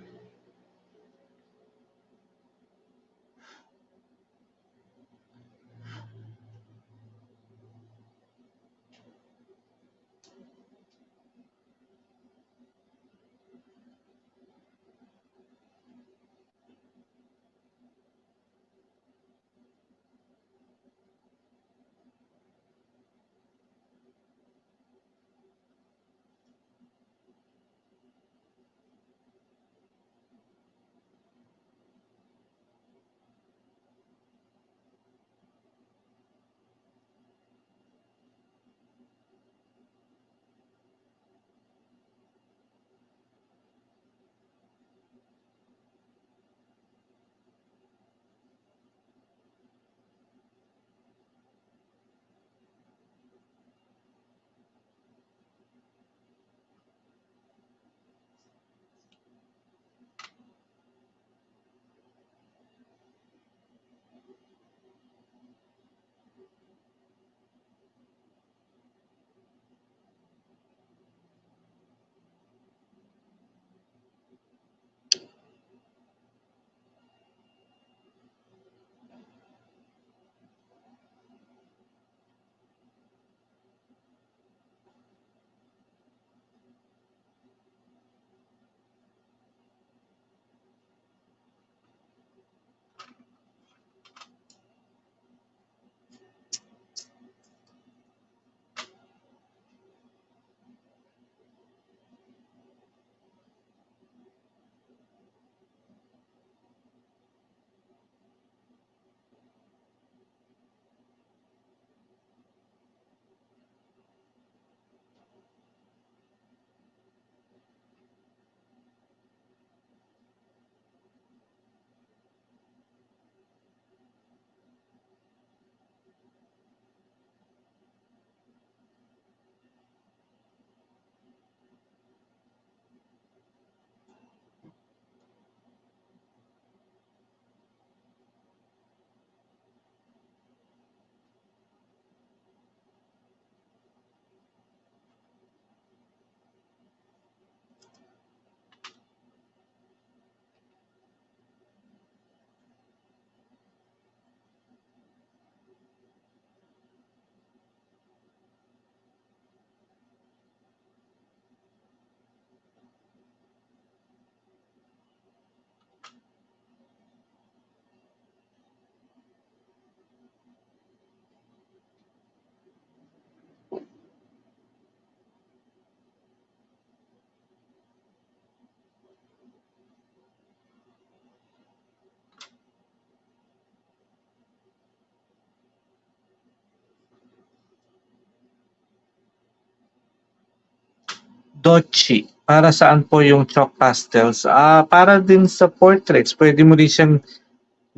Dochi, para saan po yung chalk pastels? Para din sa portraits. Pwede mo rin siyang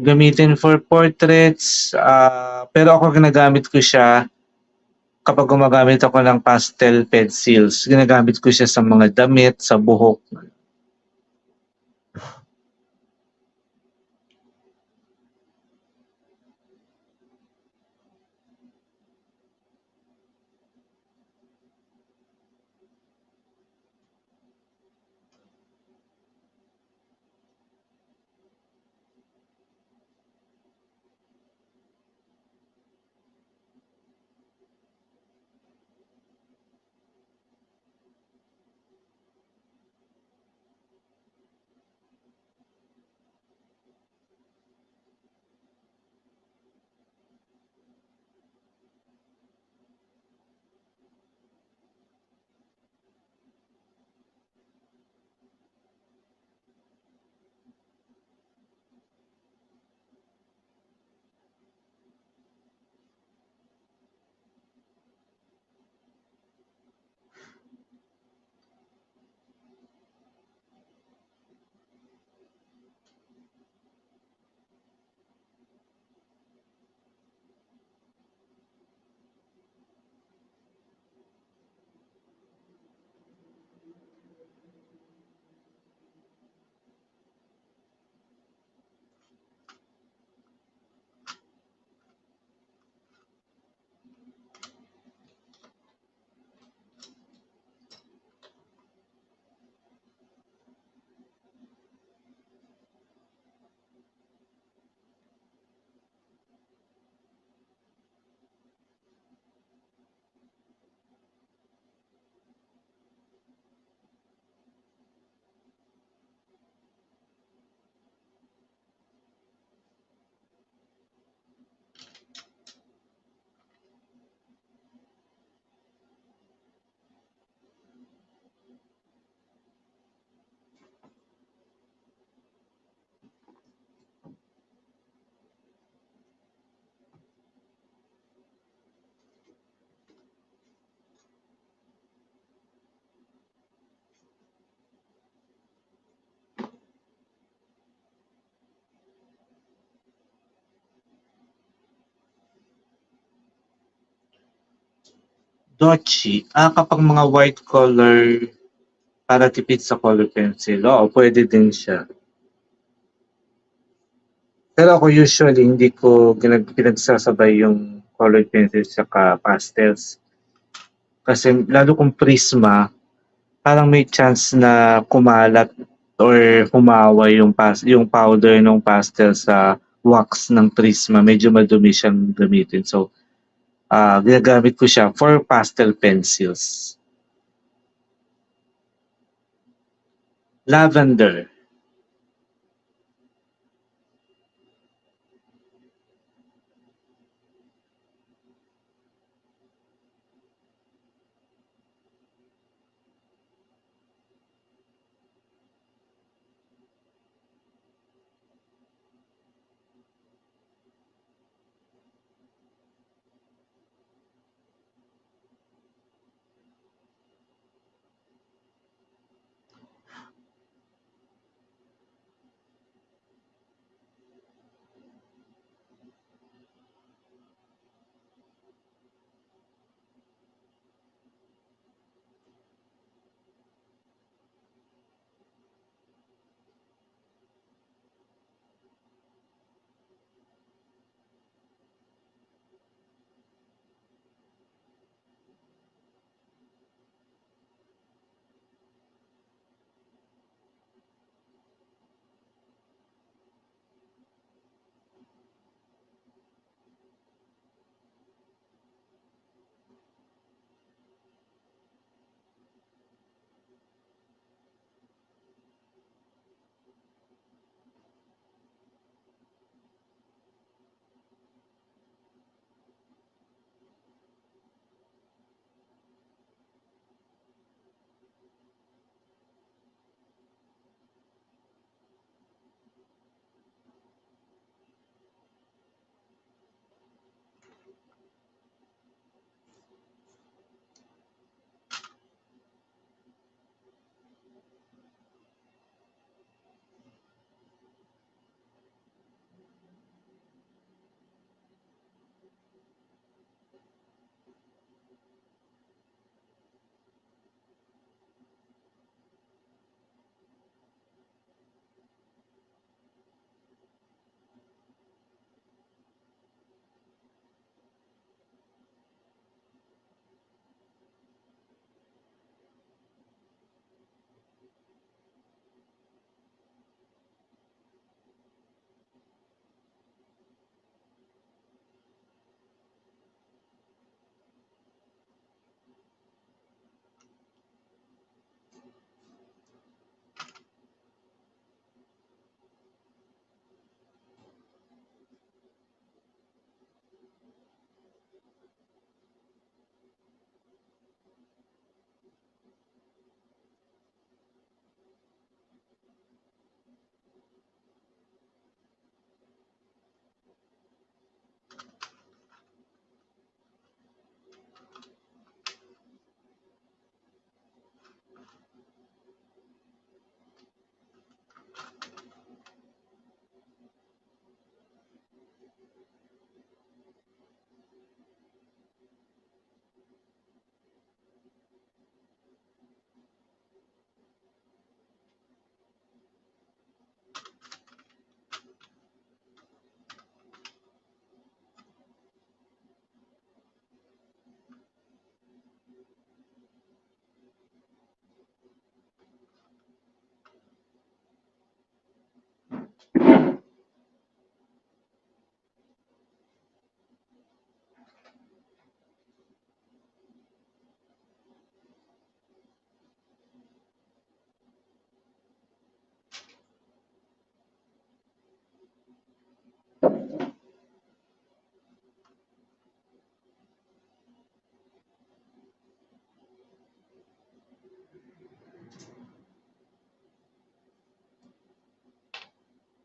gamitin for portraits. Pero ako ginagamit ko siya kapag gumagamit ako ng pastel pencils. Ginagamit ko siya sa mga damit, sa buhok. Dochi, kapag mga white color para tipid sa color pencil, oo, pwede din siya. Pero ako usually hindi ko pinagsasabay yung colored pencil saka pastels. Kasi lalo kung Prisma, parang may chance na kumalat or humawa yung powder ng pastel sa wax ng Prisma. Medyo madumi siyang gamitin. So, ginagamit ko siya for pastel pencils. Lavender.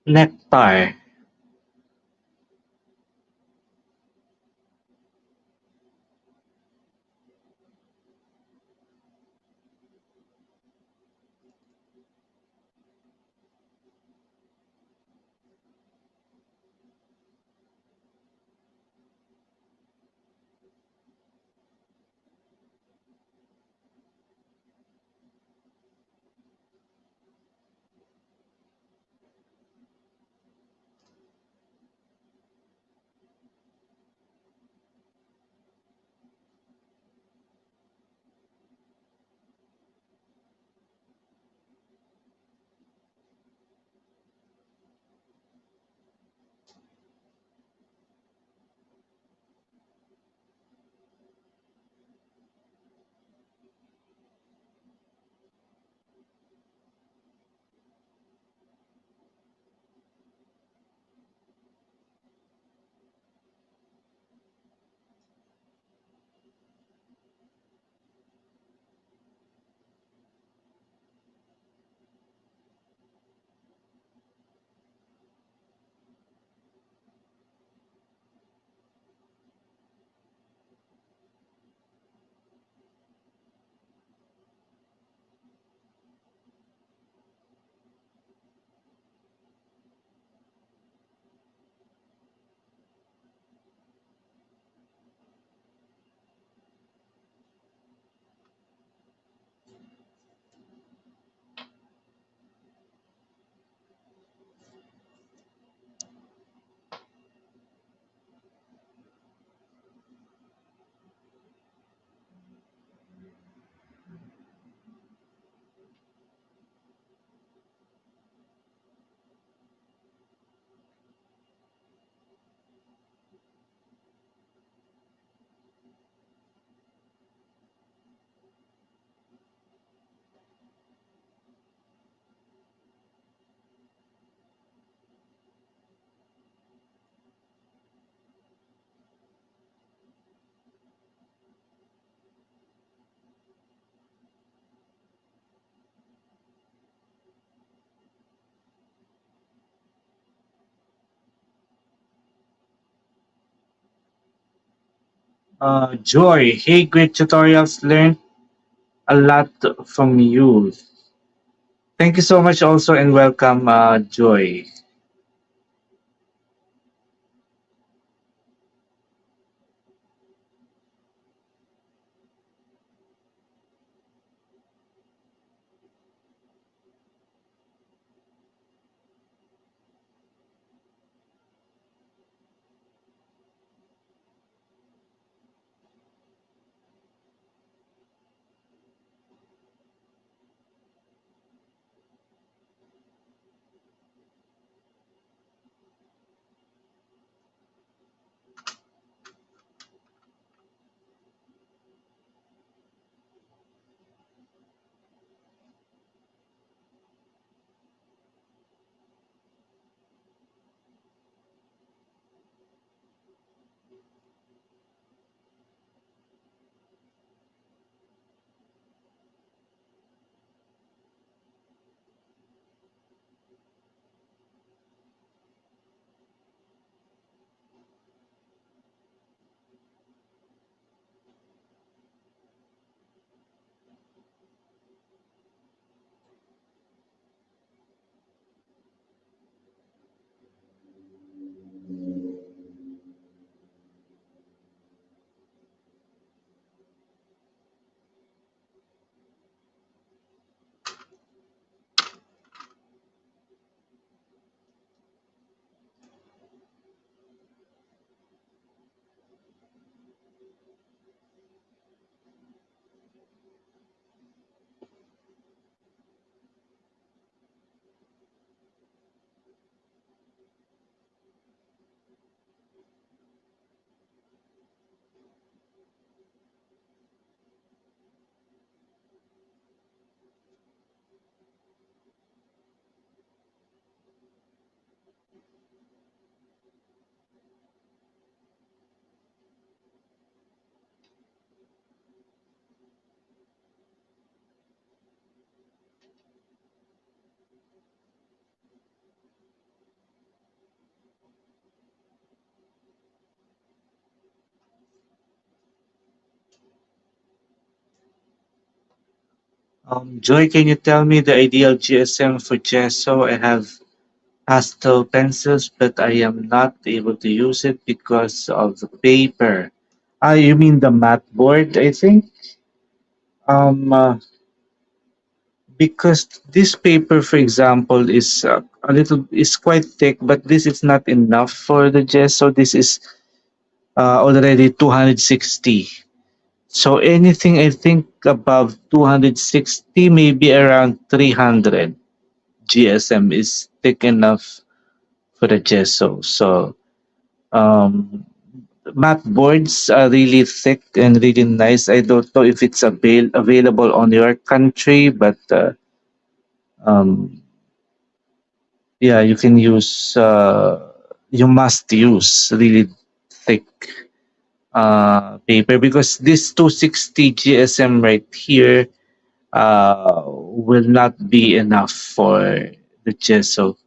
Nectar. Joy, hey, great tutorials. Learned a lot from you. Thank you so much also and welcome, Joy. Joy, can you tell me the ideal GSM for gesso? I have pastel pencils, but I am not able to use it because of the paper. Ah, you mean the matte board, I think? Um, uh, because this paper, for example, is is quite thick, but this is not enough for the gesso. This is already 260. So anything I think above 260, maybe around 300 GSM is thick enough for the gesso. So um, matte boards are really thick and really nice. I don't know if it's available on your country, but um, yeah, you can use. You must use really thick paper because this 260 GSM right here will not be enough for the gesso.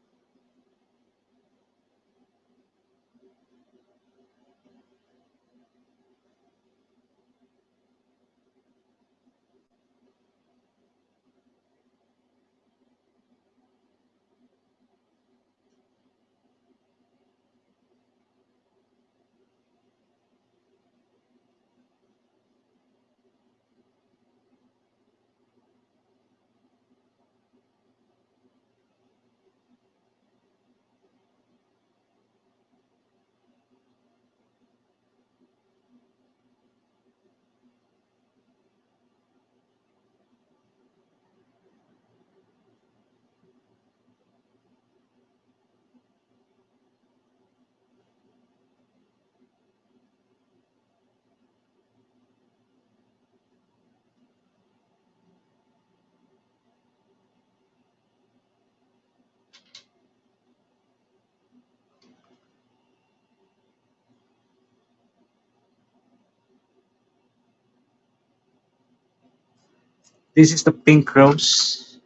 This is the pink rose.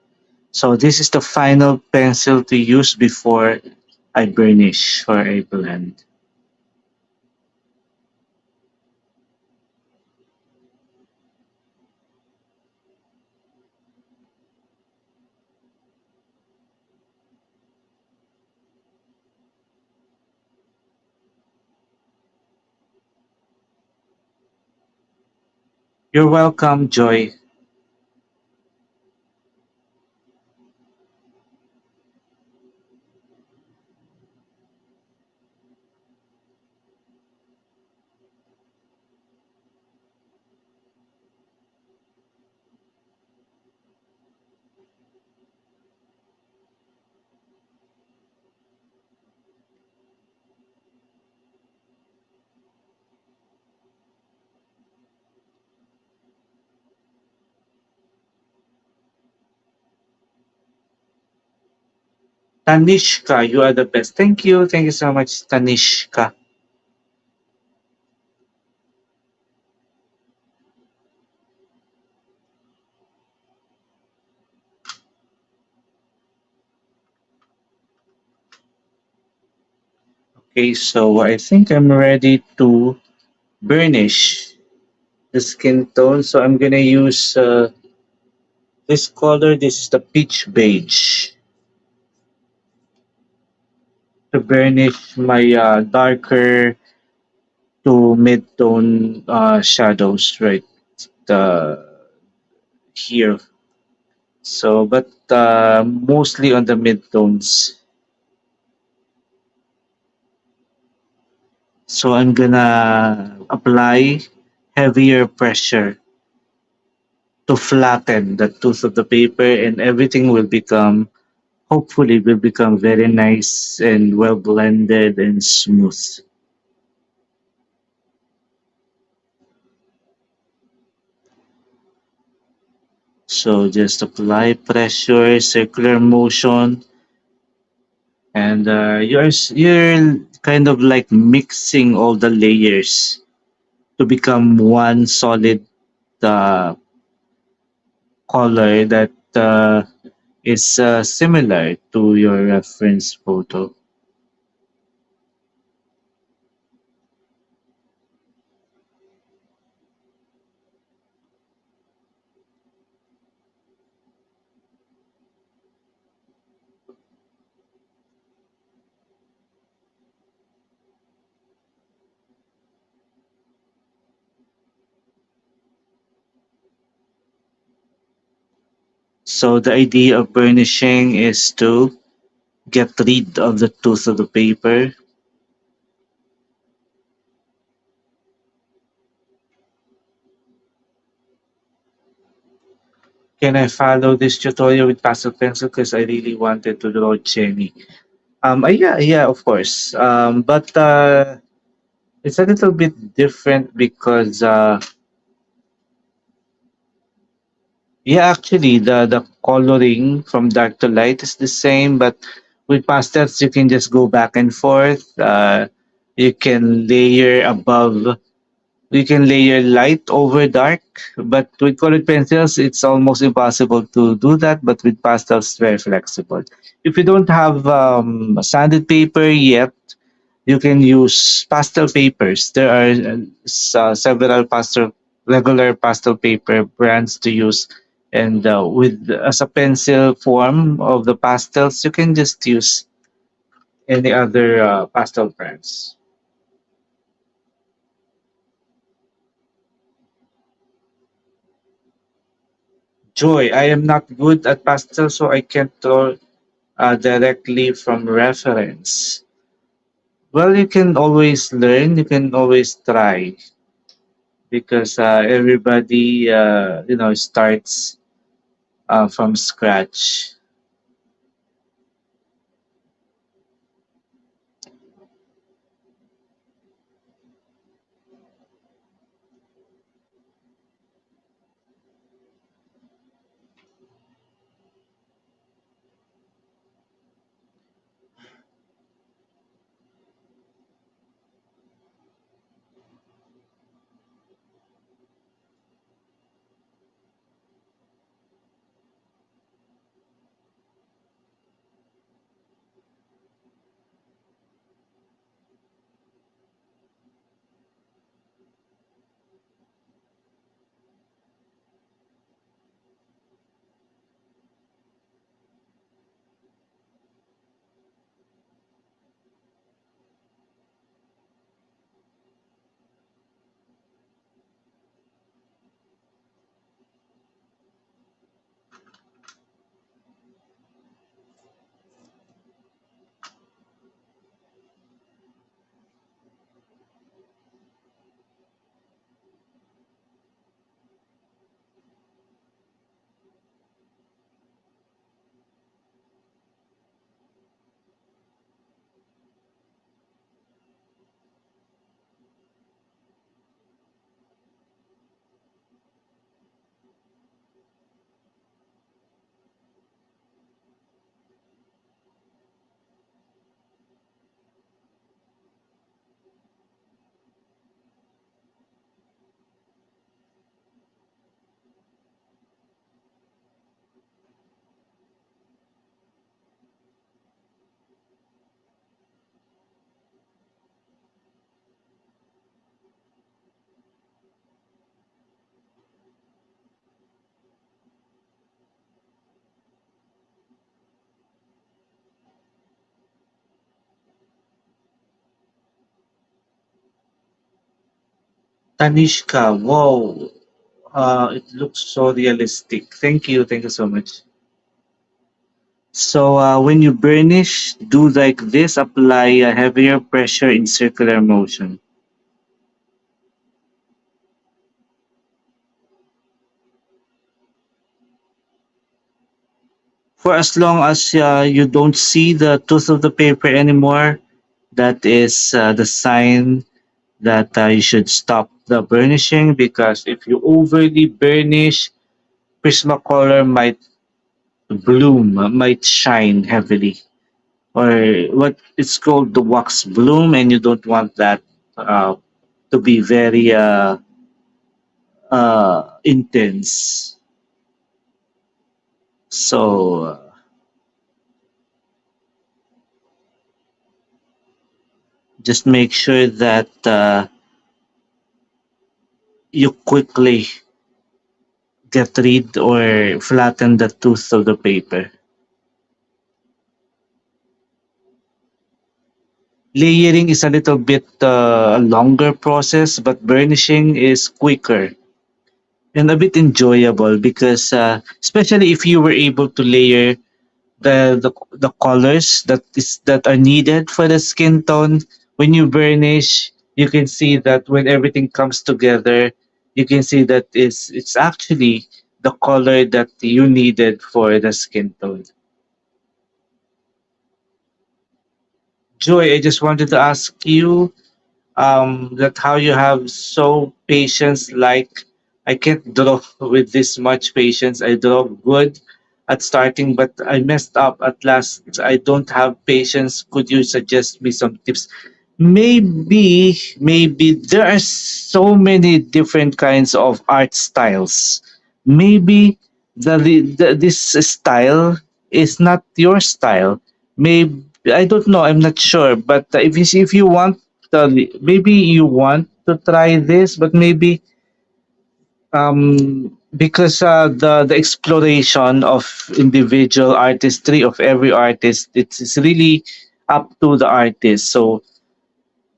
So this is the final pencil to use before I burnish or I blend. You're welcome, Joy. Tanishka, you are the best. Thank you. Thank you so much, Tanishka. Okay, so I think I'm ready to burnish the skin tone. So I'm gonna use this color. This is the peach beige to burnish my darker to mid-tone shadows right uh, here. So, but mostly on the mid-tones. So I'm gonna apply heavier pressure to flatten the tooth of the paper, and everything will become, hopefully will become very nice and well blended and smooth. So just apply pressure, circular motion, and you're kind of like mixing all the layers to become one solid uh, color that is similar to your reference photo. So the idea of burnishing is to get rid of the tooth of the paper. Can I follow this tutorial with pastel pencil? Because I really wanted to draw Jenny. Yeah, yeah, of course. But it's a little bit different because yeah, actually, the coloring from dark to light is the same, but with pastels, you can just go back and forth. You can layer above, you can layer light over dark, but with colored pencils, it's almost impossible to do that. But with pastels, it's very flexible. If you don't have sanded paper yet, you can use pastel papers. There are several regular pastel paper brands to use, and with as a pencil form of the pastels, you can just use any other pastel brands. Joy, I am not good at pastel, so I can't draw directly from reference. Well, you can always learn. You can always try because everybody, starts from scratch. Tanishka, wow, it looks so realistic. Thank you so much. So when you burnish, do like this, apply a heavier pressure in circular motion. For as long as you don't see the tooth of the paper anymore, that is the sign that you should stop the burnishing, because if you overly burnish, Prismacolor might bloom, might shine heavily, or what it's called the wax bloom, and you don't want that uh, to be very intense. So just make sure that you quickly get rid or flatten the tooth of the paper. Layering is a little bit longer process, but burnishing is quicker and a bit enjoyable, because especially if you were able to layer the colors that are needed for the skin tone. When you burnish, you can see that when everything comes together, you can see that it's actually the color that you needed for the skin tone. Joy, I just wanted to ask you that how you have so patience. Like, I can't draw with this much patience. I draw good at starting, but I messed up at last. I don't have patience. Could you suggest me some tips? Maybe there are so many different kinds of art styles. Maybe this style is not your style. Maybe, I don't know. I'm not sure. But if you want, maybe you want to try this, but maybe because the exploration of individual artistry of every artist, it's really up to the artist. So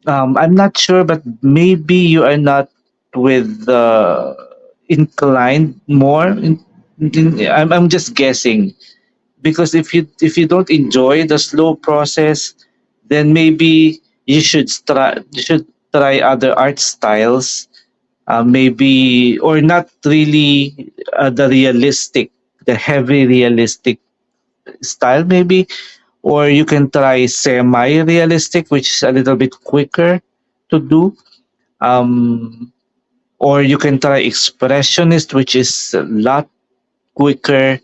I'm not sure, but maybe you are not with inclined more. I'm just guessing, because if you don't enjoy the slow process, then maybe you should try other art styles. Maybe, or not really the heavy realistic style, maybe, or you can try semi-realistic, which is a little bit quicker to do. Um, or you can try expressionist, which is a lot quicker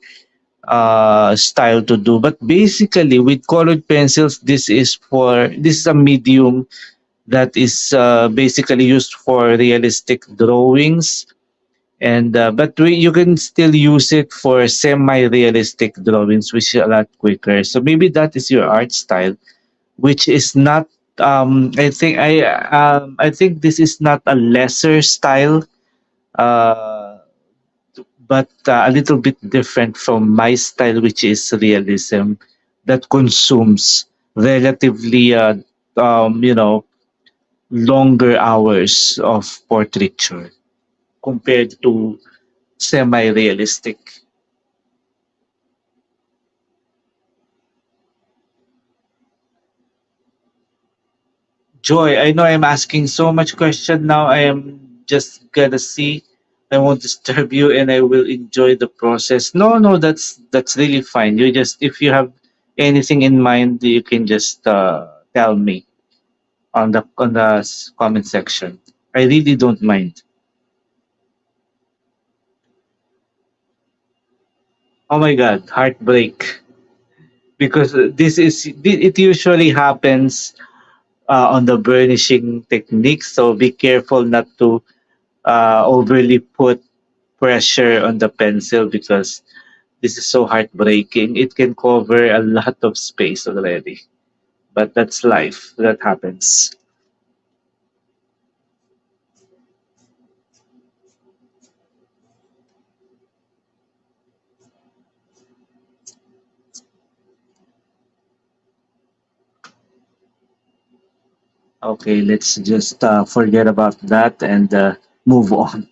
style to do. But basically, with colored pencils, this is a medium that is basically used for realistic drawings, and you can still use it for semi-realistic drawings, which is a lot quicker. So maybe that is your art style, which is not. I think this is not a lesser style, uh, but a little bit different from my style, which is realism, that consumes relatively, longer hours of portraiture compared to semi-realistic. Joy, I know I'm asking so much question now. I am just gonna see. I won't disturb you, and I will enjoy the process. No, no, that's really fine. You just, if you have anything in mind, you can just tell me on the comment section. I really don't mind. Oh my God, heartbreak. Because it usually happens on the burnishing technique. So be careful not to overly put pressure on the pencil, because this is so heartbreaking. It can cover a lot of space already. But that's life. That happens. Okay, let's just forget about that and move on.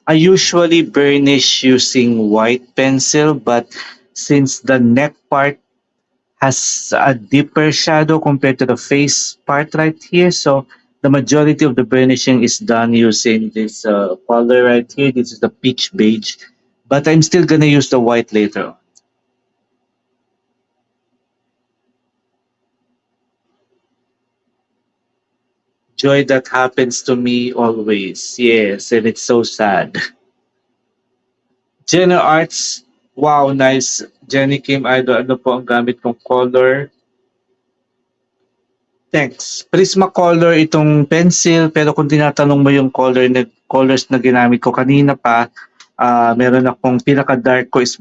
I usually burnish using white pencil, but since the neck part has a deeper shadow compared to the face part right here, so the majority of the burnishing is done using this color right here. This is the peach beige, but I'm still gonna use the white later on. Joy that happens to me always. Yes, and it's so sad. Jenny Arts, wow, nice. Jenny Kim Idol, ano po ang gamit kong color? Thanks. Prismacolor itong pencil, pero kung tinatanong mo yung colors na ginamit ko kanina pa, meron akong pinaka-dark ko is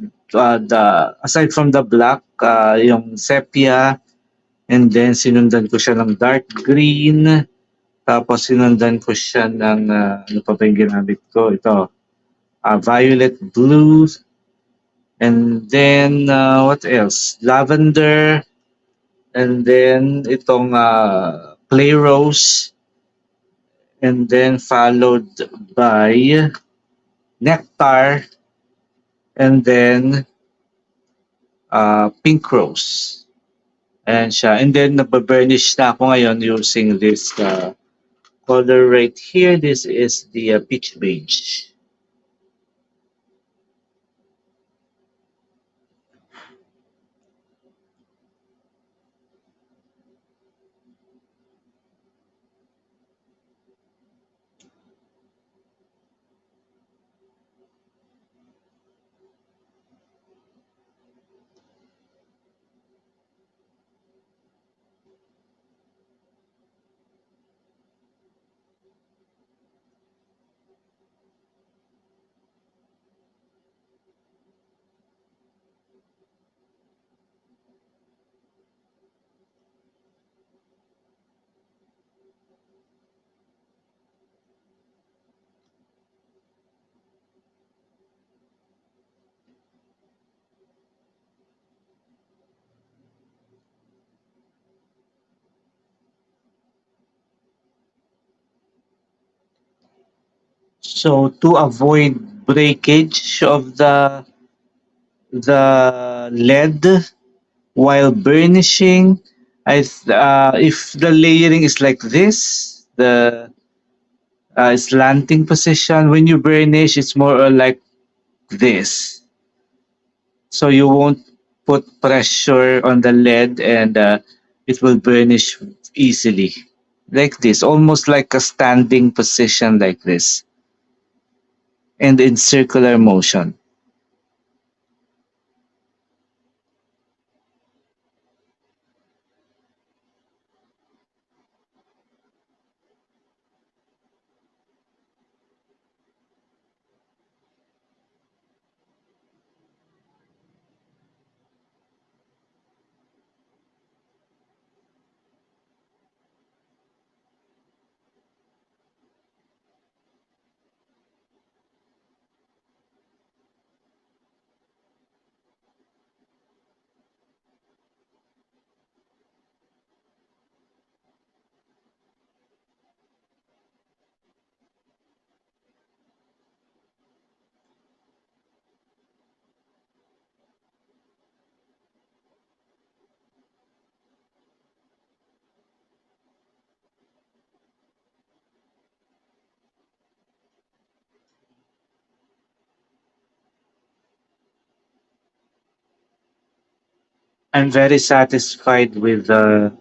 aside from the black, yung sepia, and then sinundan ko siya ng dark green, tapos sinundan ko siya ng, ano pa ba yung ginamit ko? Ito, violet blue, and then, what else? Lavender, and then itong clay rose, and then followed by nectar, and then pink rose. Ayan siya. And then nababurnish na ako ngayon using this color right here. This is the peach beige. So to avoid breakage of the lead while burnishing, if the layering is like this, the slanting position, when you burnish, it's more or like this. So you won't put pressure on the lead and it will burnish easily. Like this, almost like a standing position like this, and in circular motion. I'm very satisfied with the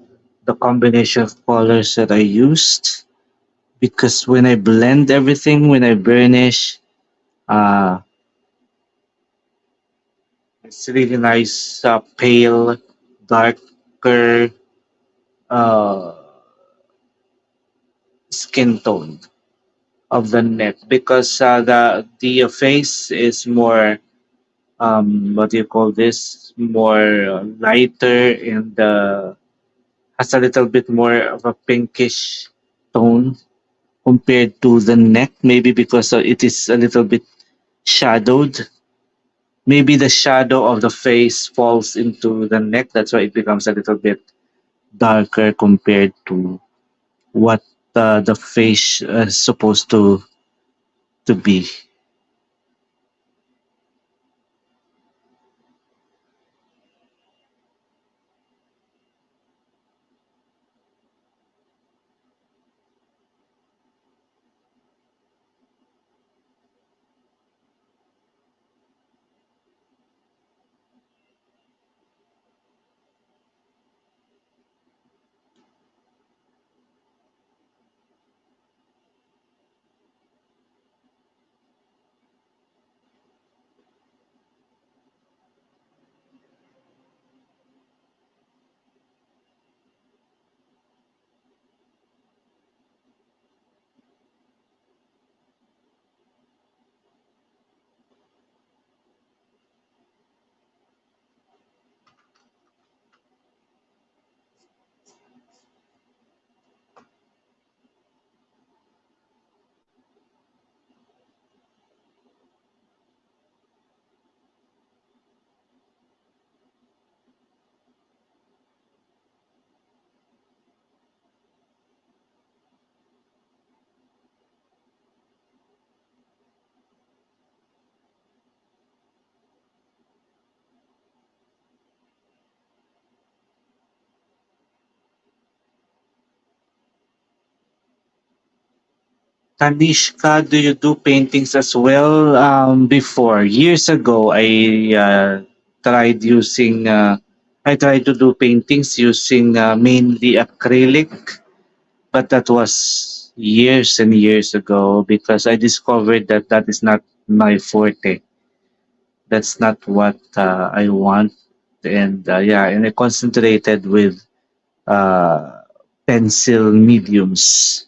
combination of colors that I used because when I blend everything, when I burnish, uh, it's really nice, pale, darker uh, skin tone of the neck because the face is more what do you call this, more lighter, and has a little bit more of a pinkish tone compared to the neck, maybe because it is a little bit shadowed. Maybe the shadow of the face falls into the neck. That's why it becomes a little bit darker compared to what the face is supposed to be. Tanishka, do you do paintings as well? Before years ago, tried using. I tried to do paintings using mainly acrylic, but that was years and years ago because I discovered that that is not my forte. That's not what I want, and yeah, and I concentrated with uh, pencil mediums.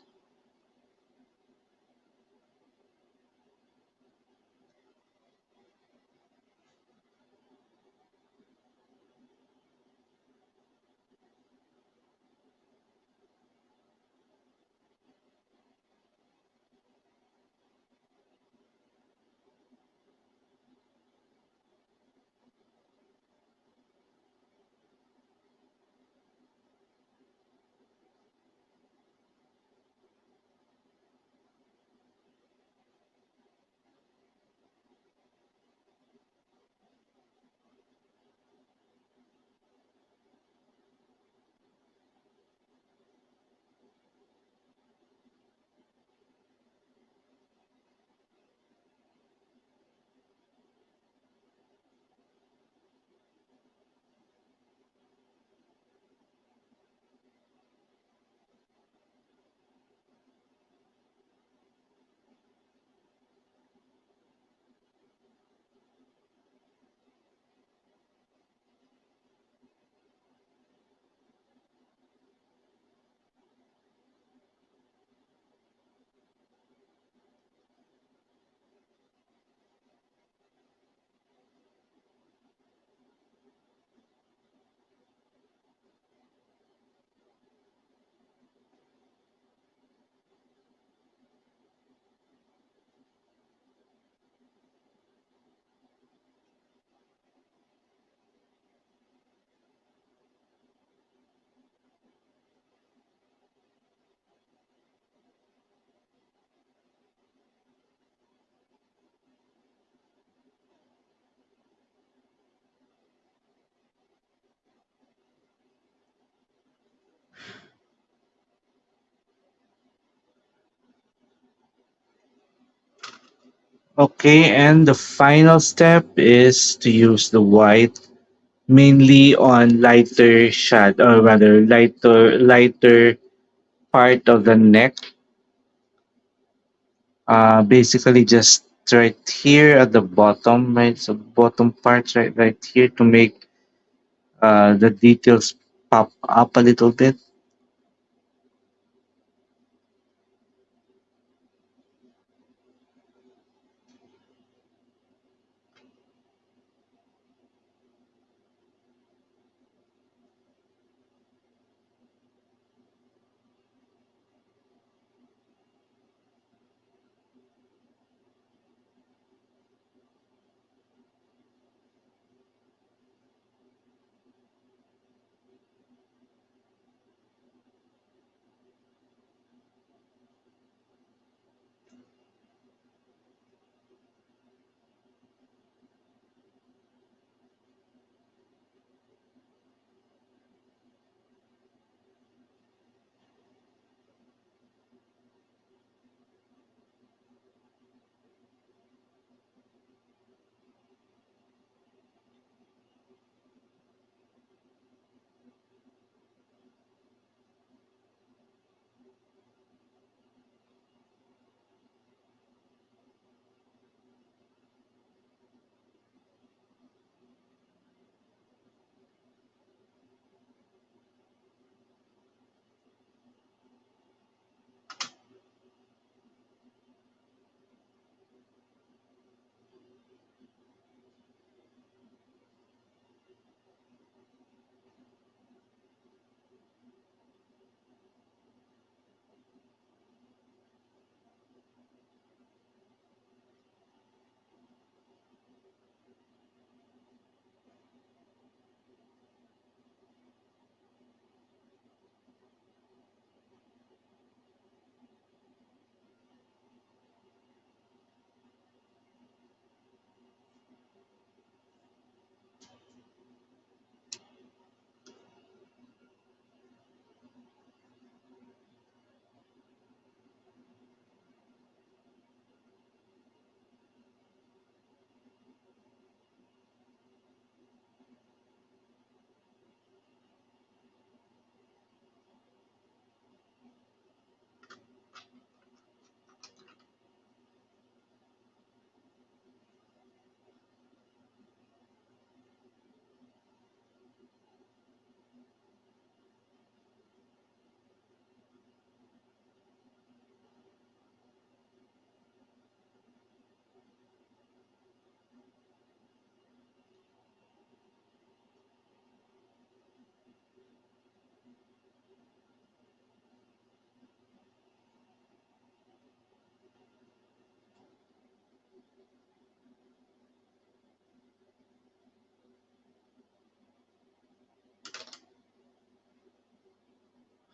Okay, and the final step is to use the white mainly on lighter shade, or rather lighter part of the neck. Basically just right here at the bottom, right? So bottom part right here to make the details pop up a little bit.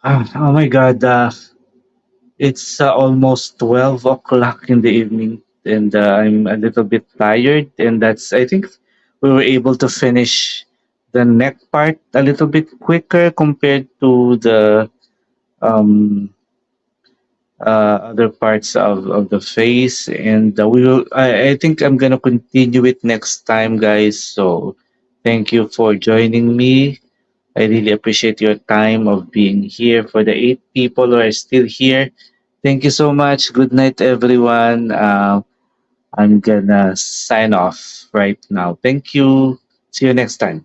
Oh my God, it's almost 12 o'clock in the evening, and I'm a little bit tired. And that's, I think, we were able to finish the neck part a little bit quicker compared to the um, other parts of the face. And I think I'm gonna continue it next time, guys. So thank you for joining me. I really appreciate your time of being here. For the 8 people who are still here, thank you so much. Good night, everyone. I'm gonna sign off right now. Thank you. See you next time.